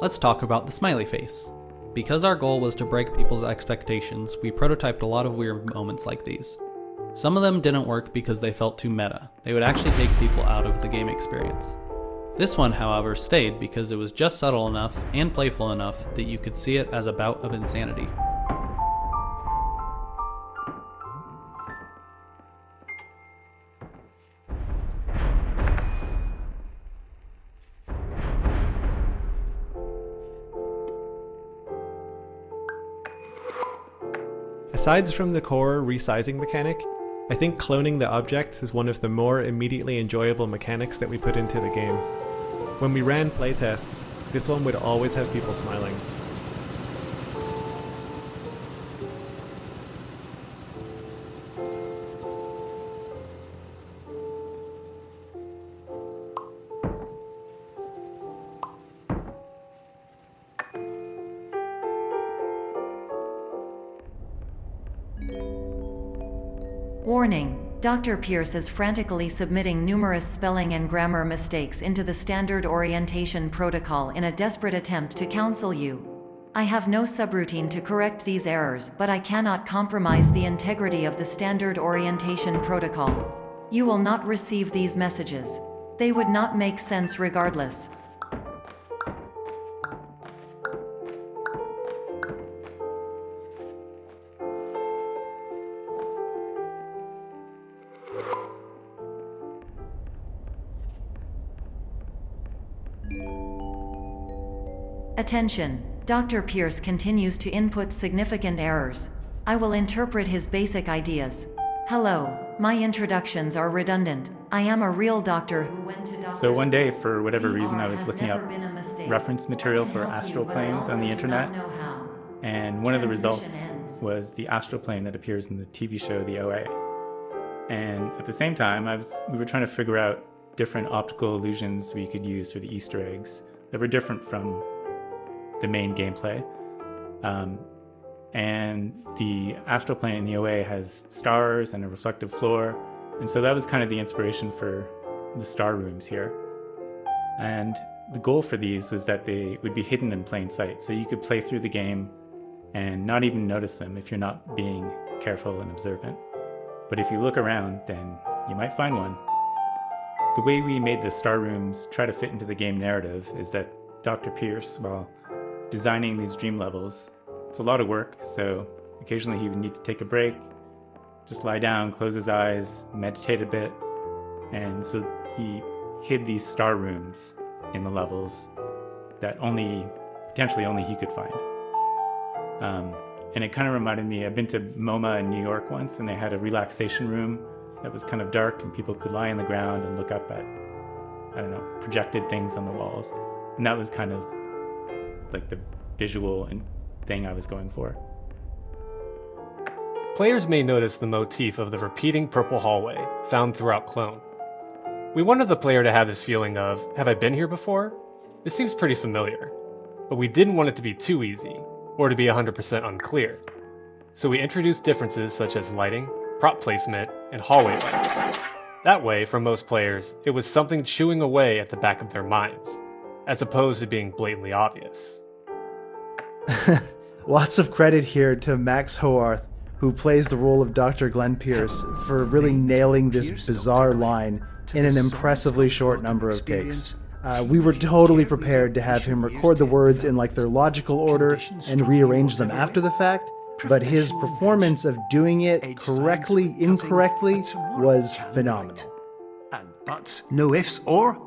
Let's talk about the smiley face. Because our goal was to break people's expectations, we prototyped a lot of weird moments like these. Some of them didn't work because they felt too meta. They would actually take people out of the game experience. This one, however, stayed because it was just subtle enough and playful enough that you could see it as a bout of insanity. Aside from the core resizing mechanic, I think cloning the objects is one of the more immediately enjoyable mechanics that we put into the game. When we ran playtests, this one would always have people smiling. Warning: Dr. Pierce is frantically submitting numerous spelling and grammar mistakes into the standard orientation protocol in a desperate attempt to counsel you. I have no subroutine to correct these errors, but I cannot compromise the integrity of the standard orientation protocol. You will not receive these messages. They would not make sense regardless. Attention! Dr. Pierce continues to input significant errors. I will interpret his basic ideas. Hello, my introductions are redundant. I am a real doctor who went to doctor's So one day, school. for whatever PR reason, I was has looking never up been a mistake. reference material I can for help astral you, but I planes also on the do internet. not know how. And one of the Transmission results ends. was the astral plane that appears in the TV show The OA. And at the same time, we were trying to figure out different optical illusions we could use for the Easter eggs that were different from the main gameplay. And the astral plane in the OA has stars and a reflective floor. And so that was kind of the inspiration for the star rooms here. And the goal for these was that they would be hidden in plain sight. So you could play through the game and not even notice them if you're not being careful and observant. But if you look around, then you might find one. The way we made the star rooms try to fit into the game narrative is that Dr. Pierce, while designing these dream levels, it's a lot of work, so occasionally he would need to take a break, just lie down, close his eyes, meditate a bit, and so he hid these star rooms in the levels that potentially only he could find. And it kind of reminded me, I've been to MoMA in New York once, and they had a relaxation room that was kind of dark, and people could lie on the ground and look up at, projected things on the walls. And that was kind of like the visual thing I was going for. Players may notice the motif of the repeating purple hallway found throughout Clone. We wanted the player to have this feeling of, have I been here before? This seems pretty familiar. But we didn't want it to be too easy, or to be 100% unclear. So we introduced differences such as lighting, prop placement, and hallway lighting. That way, for most players, it was something chewing away at the back of their minds, as opposed to being blatantly obvious. Lots of credit here to Max Hoarth, who plays the role of Dr. Glenn Pierce, for really nailing this bizarre line in an impressively short number of takes. We were totally prepared to have him record the words in like their logical order and rearrange them after the fact, but his performance of doing it correctly, incorrectly was phenomenal. And buts, no ifs, or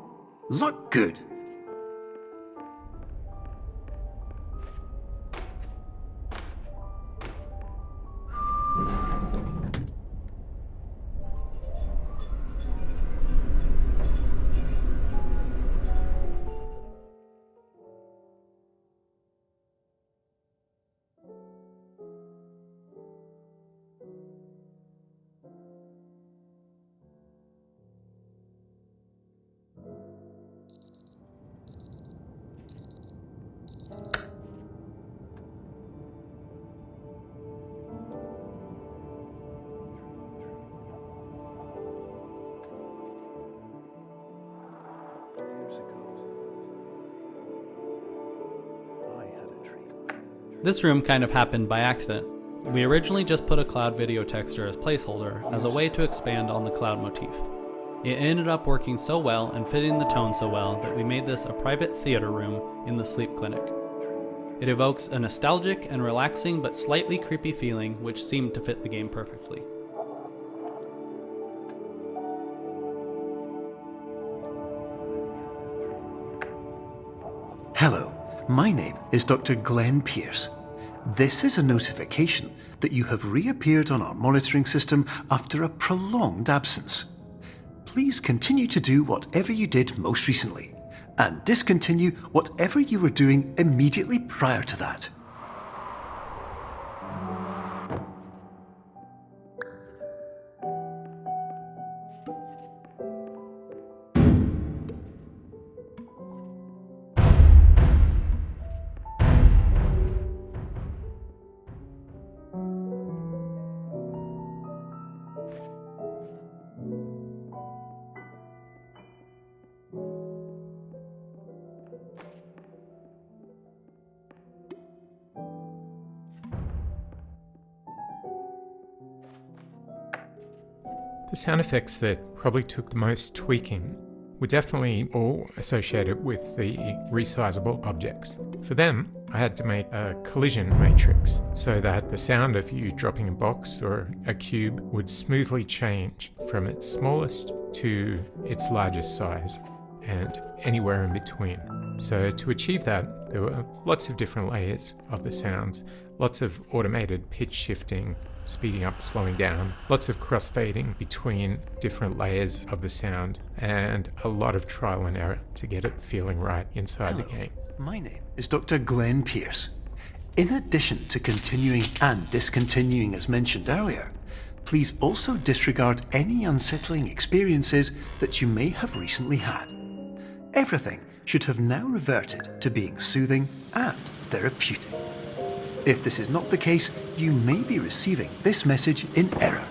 look good. This room kind of happened by accident. We originally just put a cloud video texture as placeholder as a way to expand on the cloud motif. It ended up working so well and fitting the tone so well that we made this a private theater room in the sleep clinic. It evokes a nostalgic and relaxing but slightly creepy feeling which seemed to fit the game perfectly. Hello, my name is Dr. Glenn Pierce. This is a notification that you have reappeared on our monitoring system after a prolonged absence. Please continue to do whatever you did most recently, and discontinue whatever you were doing immediately prior to that. The sound effects that probably took the most tweaking were definitely all associated with the resizable objects. For them, I had to make a collision matrix so that the sound of you dropping a box or a cube would smoothly change from its smallest to its largest size and anywhere in between. So to achieve that, there were lots of different layers of the sounds, lots of automated pitch shifting, speeding up, slowing down, lots of crossfading between different layers of the sound, and a lot of trial and error to get it feeling right inside the game. My name is Dr. Glenn Pierce. In addition to continuing and discontinuing as mentioned earlier, please also disregard any unsettling experiences that you may have recently had. Everything should have now reverted to being soothing and therapeutic. If this is not the case, you may be receiving this message in error.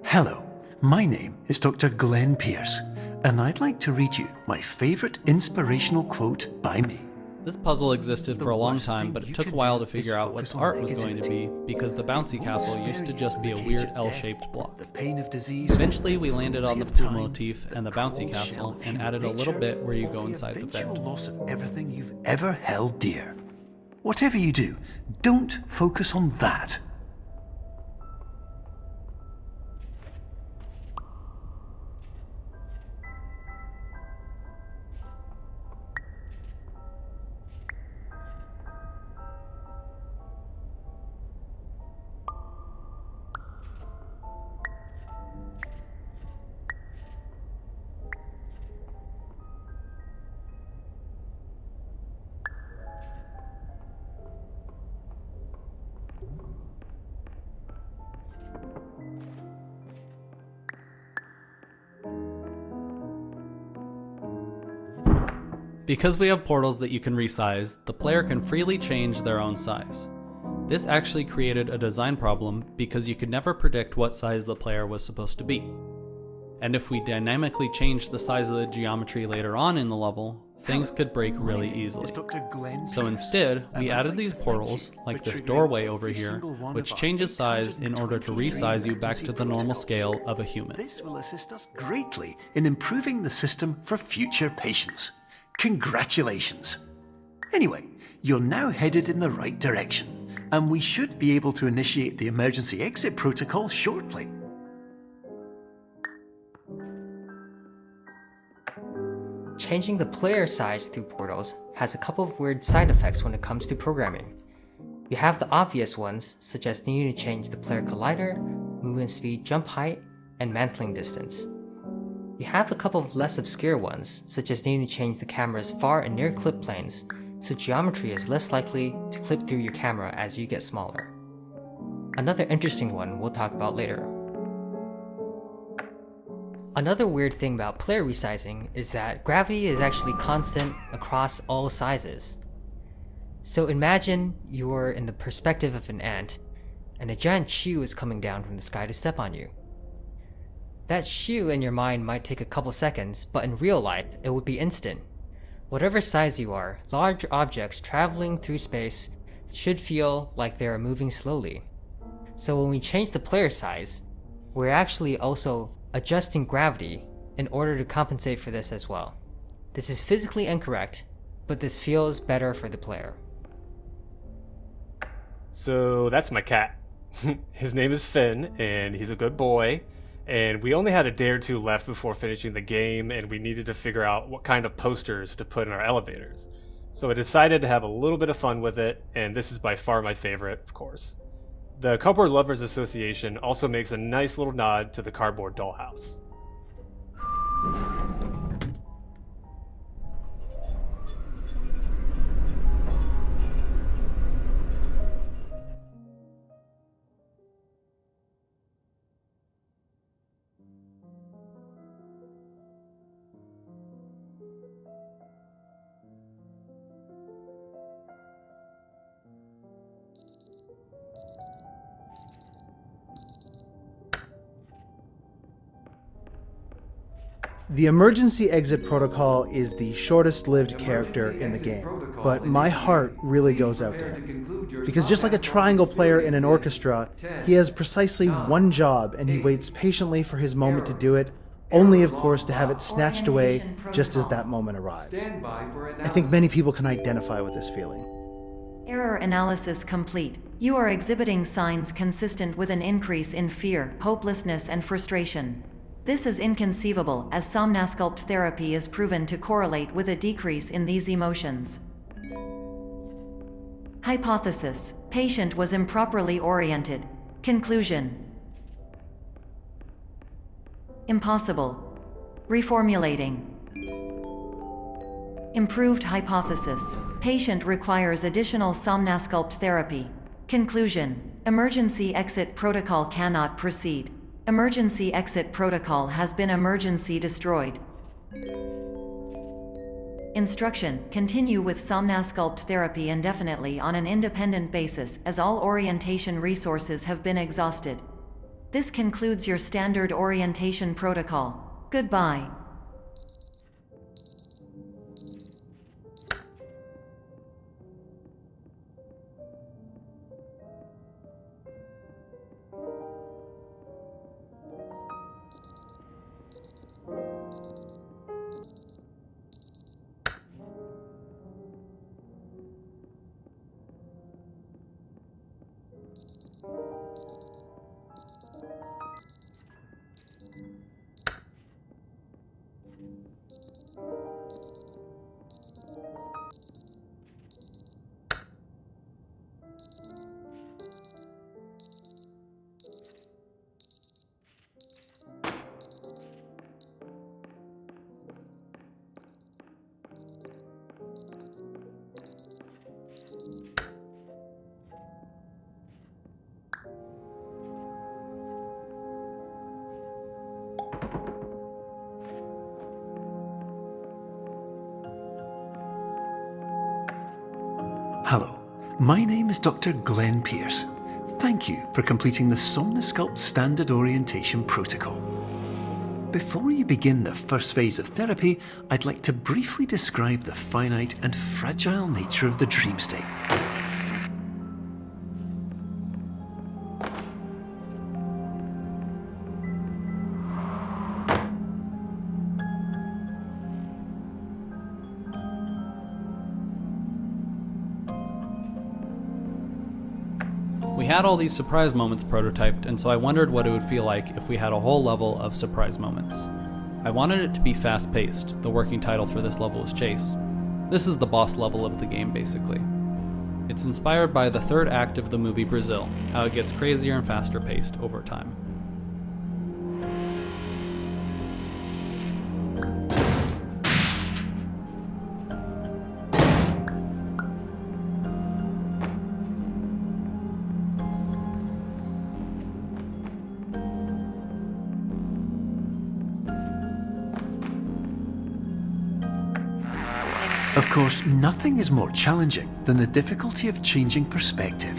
Hello, my name is Dr. Glenn Pierce, and I'd like to read you my favorite inspirational quote by me. This puzzle existed for a long time, but it took a while to figure out what the art was going to be, because the bouncy castle used to just be a weird L-shaped block. Eventually, we landed on the pool motif and the bouncy castle, and added a little bit where you go inside the vent. Loss of everything you've ever held dear. Whatever you do, don't focus on that. Because we have portals that you can resize, the player can freely change their own size. This actually created a design problem because you could never predict what size the player was supposed to be. And if we dynamically changed the size of the geometry later on in the level, things could break really easily. So instead, we added these portals, like this doorway over here, which changes size in order to resize you back to the normal scale of a human. This will assist us greatly in improving the system for future patients. Congratulations! Anyway, you're now headed in the right direction, and we should be able to initiate the emergency exit protocol shortly. Changing the player size through portals has a couple of weird side effects when it comes to programming. You have the obvious ones, such as needing to change the player collider, movement speed, jump height, and mantling distance. You have a couple of less obscure ones, such as needing to change the camera's far and near clip planes, so geometry is less likely to clip through your camera as you get smaller. Another interesting one we'll talk about later. Another weird thing about player resizing is that gravity is actually constant across all sizes. So imagine you're in the perspective of an ant, and a giant shoe is coming down from the sky to step on you. That shoe in your mind might take a couple seconds, but in real life, it would be instant. Whatever size you are, large objects traveling through space should feel like they are moving slowly. So when we change the player size, we're actually also adjusting gravity in order to compensate for this as well. This is physically incorrect, but this feels better for the player. So that's my cat. His name is Finn, and he's a good boy. And we only had a day or two left before finishing the game, and we needed to figure out what kind of posters to put in our elevators. So I decided to have a little bit of fun with it, and this is by far my favorite, of course. The Cardboard Lovers Association also makes a nice little nod to the cardboard dollhouse. The emergency exit protocol is the shortest lived character in the game, but my heart really goes out to him. Because just like a triangle player in an orchestra, he has precisely one job and he waits patiently for his moment to do it, only of course to have it snatched away just as that moment arrives. I think many people can identify with this feeling. Error analysis complete. You are exhibiting signs consistent with an increase in fear, hopelessness, and frustration. This is inconceivable, as somnasculpt therapy is proven to correlate with a decrease in these emotions. Hypothesis: patient was improperly oriented. Conclusion: impossible. Reformulating. Improved hypothesis: patient requires additional somnasculpt therapy. Conclusion: emergency exit protocol cannot proceed. Emergency exit protocol has been emergency destroyed. Instruction: continue with somnasculpt therapy indefinitely on an independent basis, as all orientation resources have been exhausted. This concludes your standard orientation protocol. Goodbye. Hello, my name is Dr. Glenn Pierce. Thank you for completing the Somnosculpt Standard Orientation Protocol. Before you begin the first phase of therapy, I'd like to briefly describe the finite and fragile nature of the dream state. We had all these surprise moments prototyped, and so I wondered what it would feel like if we had a whole level of surprise moments. I wanted it to be fast-paced. The working title for this level is Chase. This is the boss level of the game, basically. It's inspired by the third act of the movie Brazil, how it gets crazier and faster paced over time. Of course, nothing is more challenging than the difficulty of changing perspective,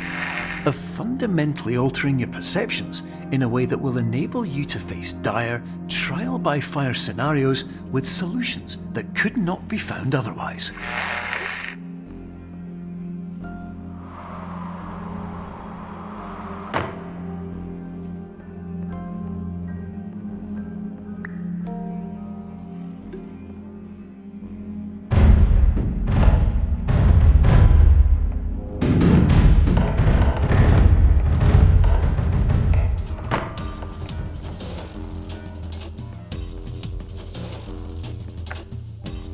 of fundamentally altering your perceptions in a way that will enable you to face dire, trial-by-fire scenarios with solutions that could not be found otherwise.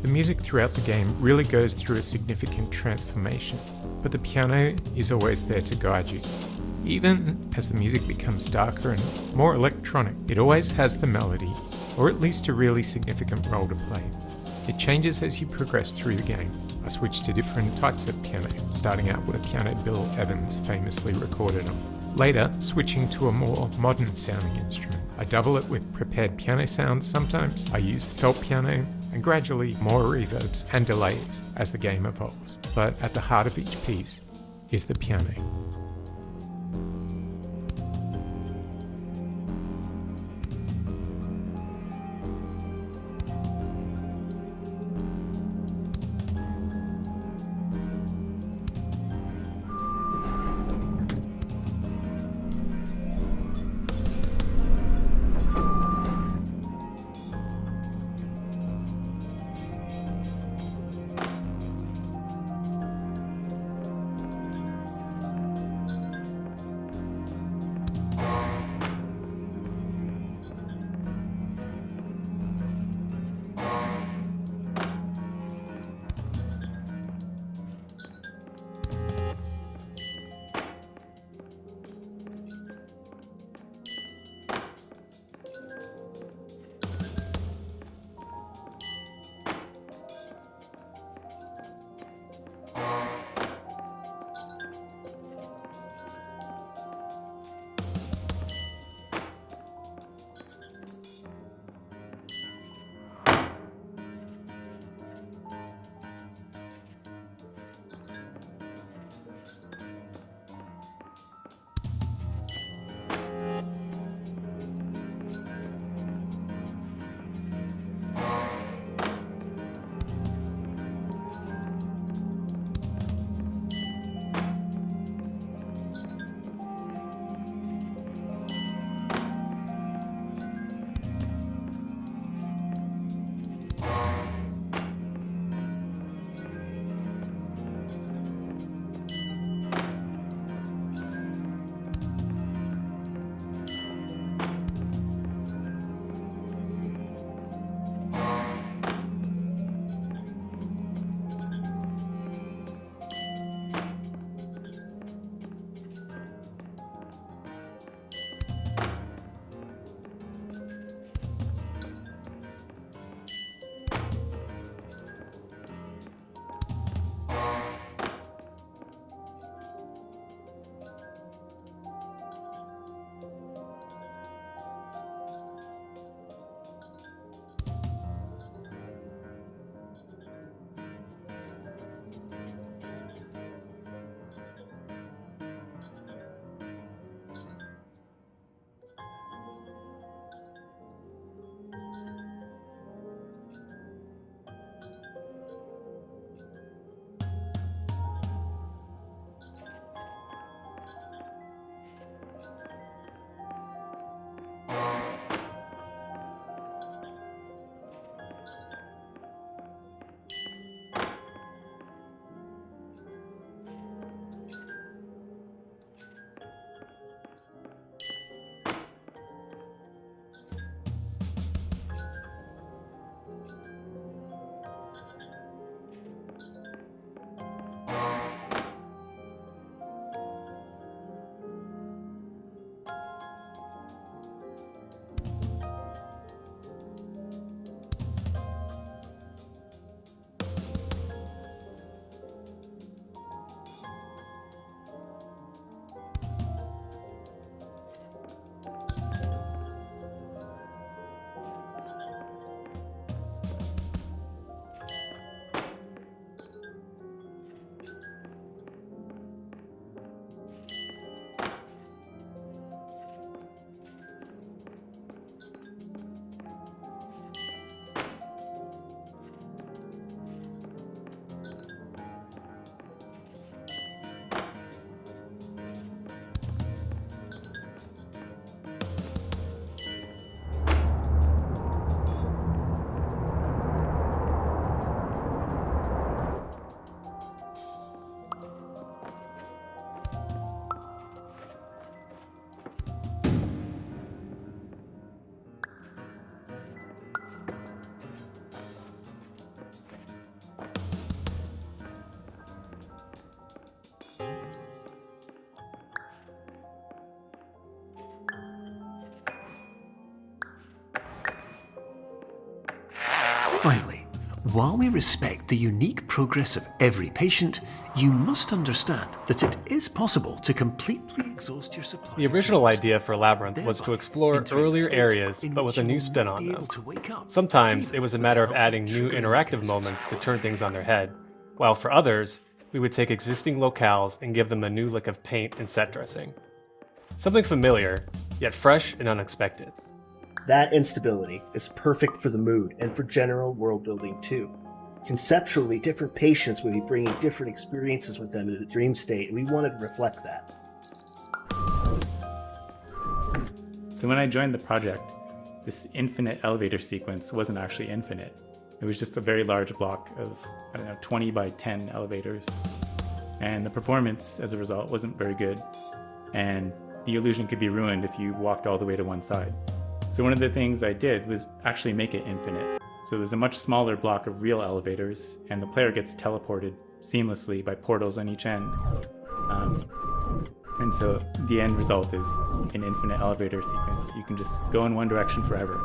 The music throughout the game really goes through a significant transformation, but the piano is always there to guide you. Even as the music becomes darker and more electronic, it always has the melody, or at least a really significant role to play. It changes as you progress through the game. I switched to different types of piano, starting out with a piano Bill Evans famously recorded on. Later, switching to a more modern sounding instrument. I double it with prepared piano sounds sometimes. I use felt piano, and gradually more reverbs and delays as the game evolves. But at the heart of each piece is the piano. Finally, while we respect the unique progress of every patient, you must understand that it is possible to completely exhaust your supply. The original idea for Labyrinth was to explore earlier areas, but with a new spin on them. Sometimes it was a matter of adding new interactive moments to turn things on their head, while for others, we would take existing locales and give them a new lick of paint and set dressing. Something familiar, yet fresh and unexpected. That instability is perfect for the mood and for general world building too. Conceptually, different patients will be bringing different experiences with them into the dream state, and we wanted to reflect that. So when I joined the project, this infinite elevator sequence wasn't actually infinite. It was just a very large block of, 20 by 10 elevators. And the performance, as a result, wasn't very good. And the illusion could be ruined if you walked all the way to one side. So one of the things I did was actually make it infinite. So there's a much smaller block of real elevators, and the player gets teleported seamlessly by portals on each end. And so the end result is an infinite elevator sequence that you can just go in one direction forever.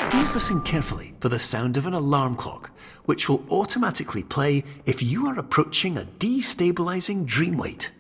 Please listen carefully for the sound of an alarm clock, which will automatically play if you are approaching a destabilizing dream weight.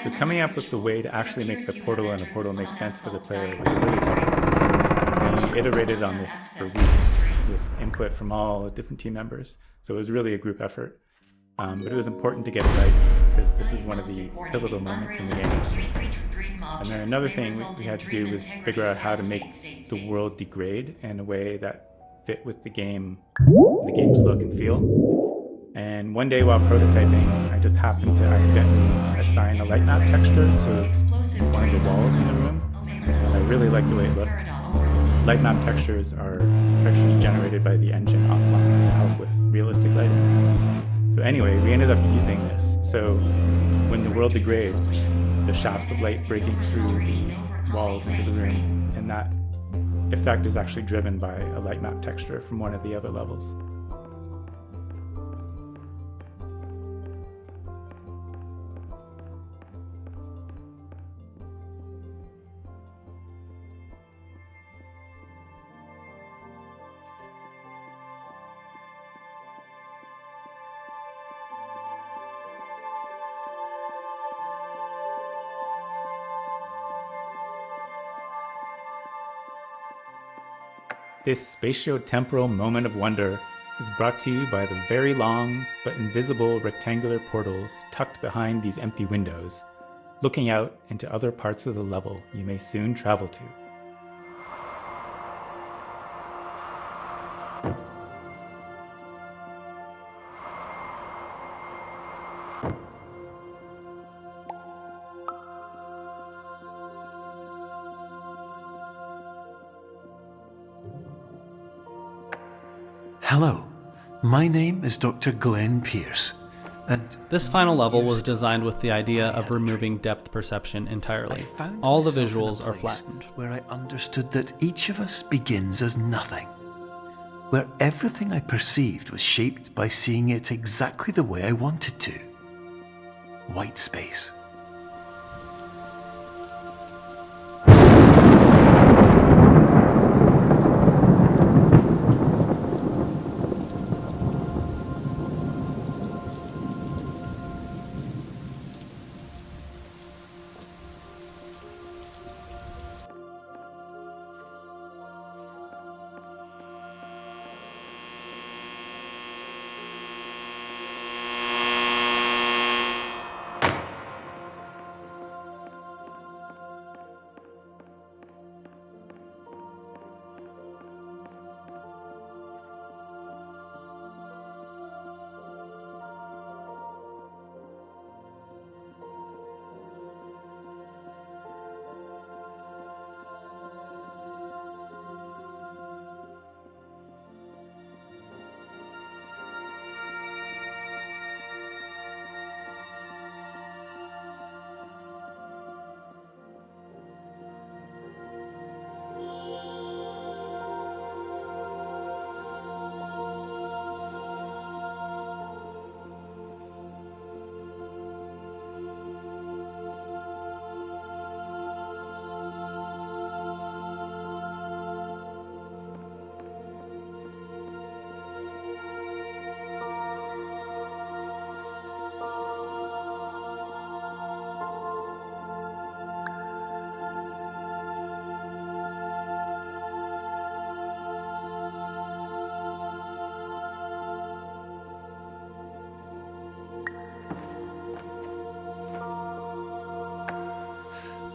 So coming up with the way to actually make the portal and a portal make sense for the player was a really tough one. And we iterated on this for weeks with input from all different team members. So it was really a group effort. But it was important to get it right because this is one of the pivotal moments in the game. And then another thing we had to do was figure out how to make the world degrade in a way that fit with the game's look and feel. And one day while prototyping, I just happened to accidentally assign a light map texture to one of the walls in the room, and I really liked the way it looked. Light map textures are textures generated by the engine offline to help with realistic lighting. So anyway, we ended up using this. So when the world degrades, the shafts of light breaking through the walls into the rooms, and that effect is actually driven by a light map texture from one of the other levels. This spatio-temporal moment of wonder is brought to you by the very long but invisible rectangular portals tucked behind these empty windows, looking out into other parts of the level you may soon travel to. Hello, my name is Dr. Glenn Pierce, and this final level was designed with the idea of removing depth perception entirely. All the visuals are flattened. Where I understood that each of us begins as nothing, where everything I perceived was shaped by seeing it exactly the way I wanted to. White space.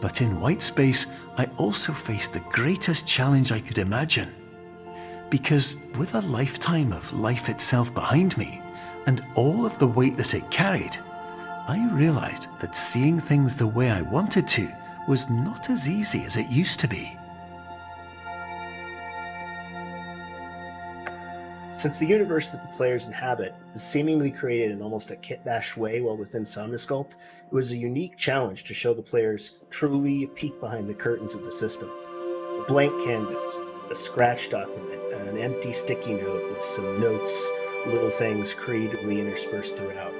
But in white space, I also faced the greatest challenge I could imagine. Because with a lifetime of life itself behind me, and all of the weight that it carried, I realized that seeing things the way I wanted to was not as easy as it used to be. Since the universe that the players inhabit is seemingly created in almost a kit-bash way while within Somnasculpt, it was a unique challenge to show the players truly a peek behind the curtains of the system. A blank canvas, a scratch document, an empty sticky note with some notes, little things creatively interspersed throughout.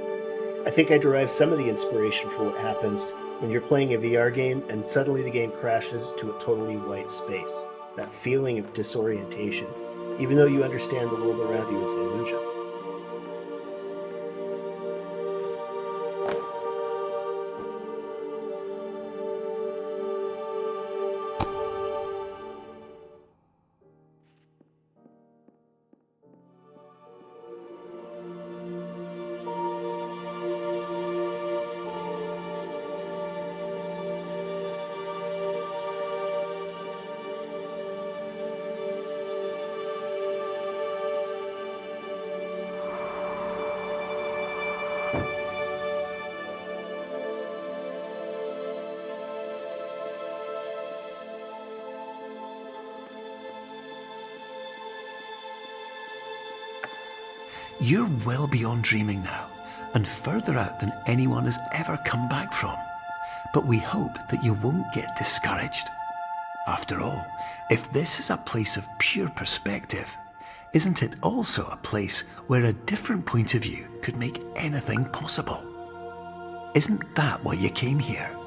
I think I derived some of the inspiration for what happens when you're playing a VR game and suddenly the game crashes to a totally white space. That feeling of disorientation, even though you understand the world around you is an illusion. You're well beyond dreaming now, and further out than anyone has ever come back from. But we hope that you won't get discouraged. After all, if this is a place of pure perspective, isn't it also a place where a different point of view could make anything possible? Isn't that why you came here?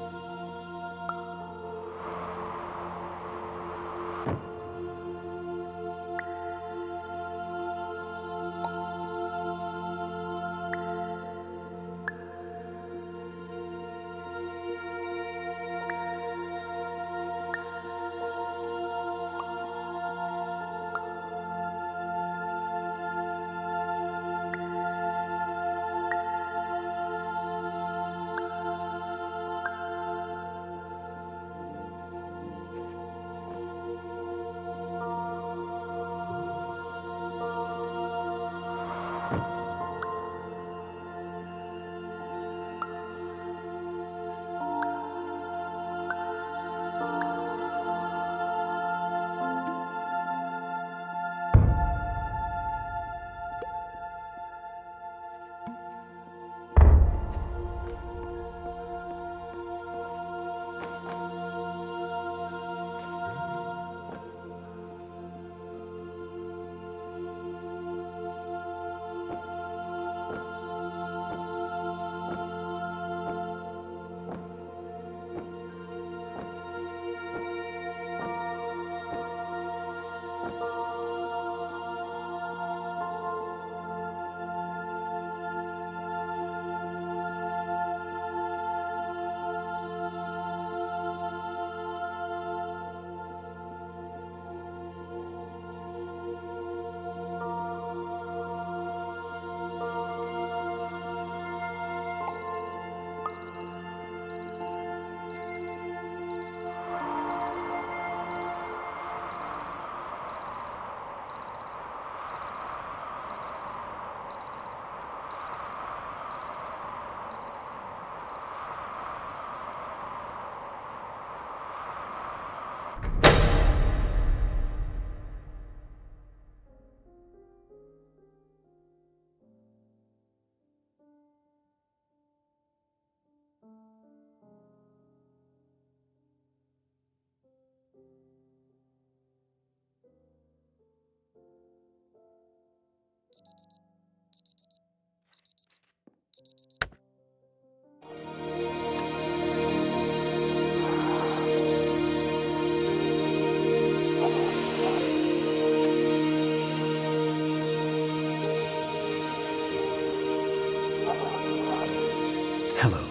Hello,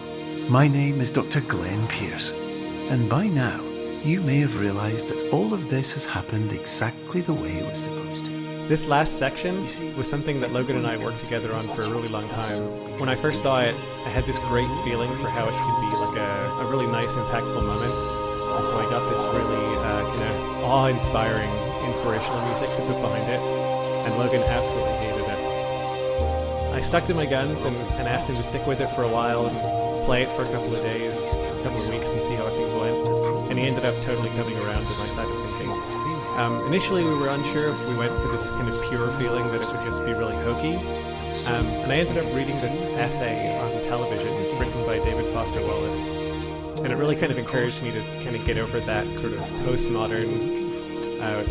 my name is Dr. Glenn Pierce, and by now you may have realized that all of this has happened exactly the way it was supposed to. This last section was something that Logan and I worked together on for a really long time. When I first saw it, I had this great feeling for how it could be like a really nice, impactful moment. And so I got this really kind of awe-inspiring, inspirational music to put behind it, and Logan absolutely hated it. I stuck to my guns and asked him to stick with it for a while and play it for a couple of days, a couple of weeks, and see how things went. And he ended up totally coming around to my side of thinking. Initially, we were unsure if we went for this kind of pure feeling that it would just be really hokey. And I ended up reading this essay on television written by David Foster Wallace. And it really kind of encouraged me to kind of get over that sort of postmodern,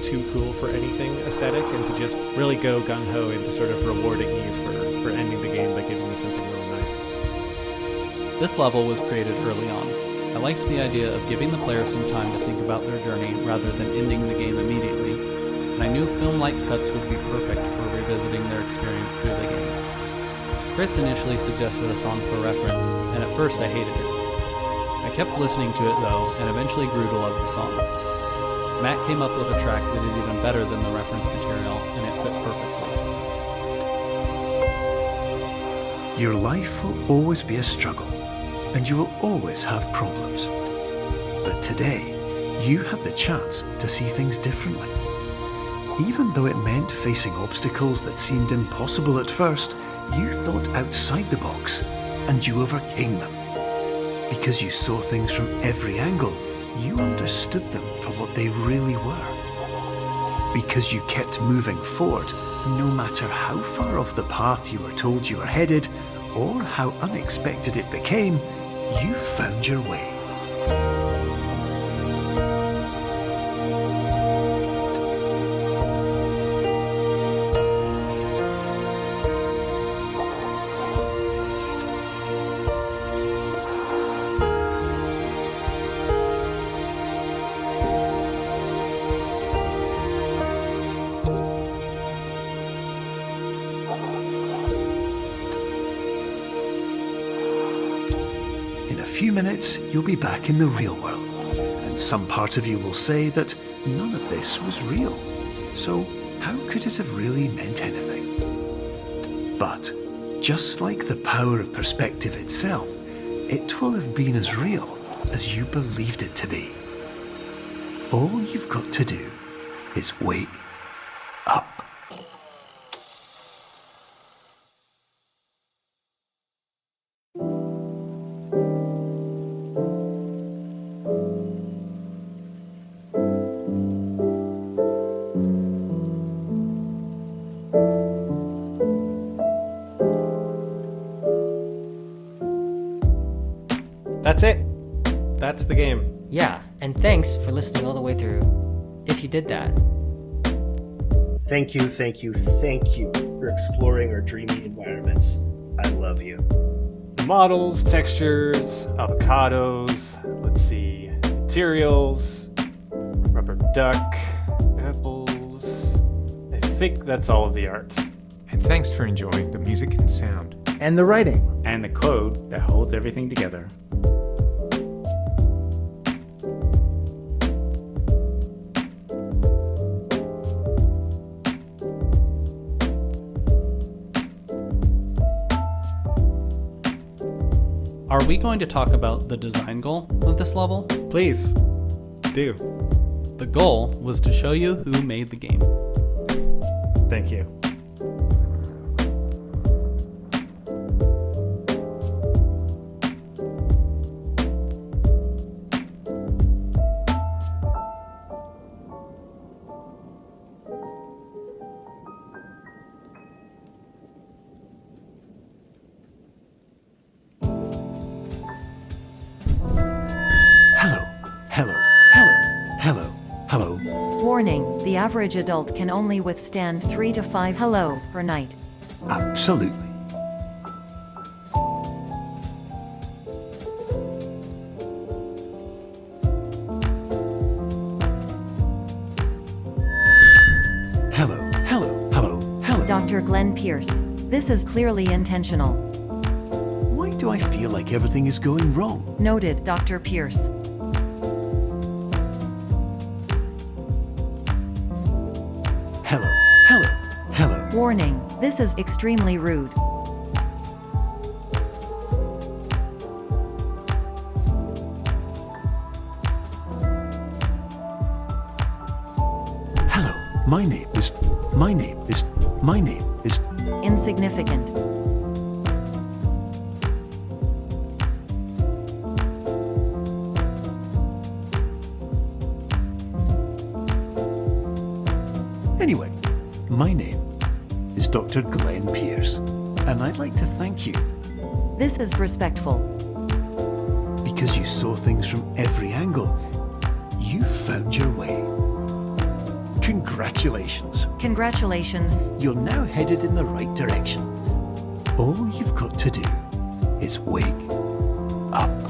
too cool for anything aesthetic, and to just really go gung-ho into sort of rewarding you for ending the game by giving you something really nice. This level was created early on. I liked the idea of giving the player some time to think about their journey rather than ending the game immediately, and I knew film-like cuts would be perfect for revisiting their experience through the game. Chris initially suggested a song for reference, and at first I hated it. I kept listening to it though, and eventually grew to love the song. Matt came up with a track that is even better than the reference material, and it fit perfectly. Your life will always be a struggle, and you will always have problems. But today, you had the chance to see things differently. Even though it meant facing obstacles that seemed impossible at first, you thought outside the box, and you overcame them. Because you saw things from every angle, you understood them for what they really were. Because you kept moving forward, no matter how far off the path you were told you were headed, or how unexpected it became, you found your way. In a few minutes, you'll be back in the real world, and some part of you will say that none of this was real. So how could it have really meant anything? But just like the power of perspective itself, it will have been as real as you believed it to be. All you've got to do is wake up. That's it. That's the game. Yeah, and thanks for listening all the way through, if you did that. Thank you for exploring our dreamy environments. I love you. Models, textures, avocados, let's see, materials, rubber duck, apples. I think that's all of the art. And thanks for enjoying the music and sound. And the writing. And the code that holds everything together. Are we going to talk about the design goal of this level? Please, do. The goal was to show you who made the game. Thank you. Hello. Warning, the average adult can only withstand 3 to 5 hellos per night. Absolutely. Hello. Dr. Glenn Pierce, this is clearly intentional. Why do I feel like everything is going wrong? Noted, Dr. Pierce. Hello. Warning, this is extremely rude. My name is Insignificant. Anyway, my name is Dr. Glenn Pierce, and I'd like to thank you This is respectful. because you saw things from every angle. You found your way. Congratulations. Congratulations. You're now headed in the right direction. All you've got to do is wake up.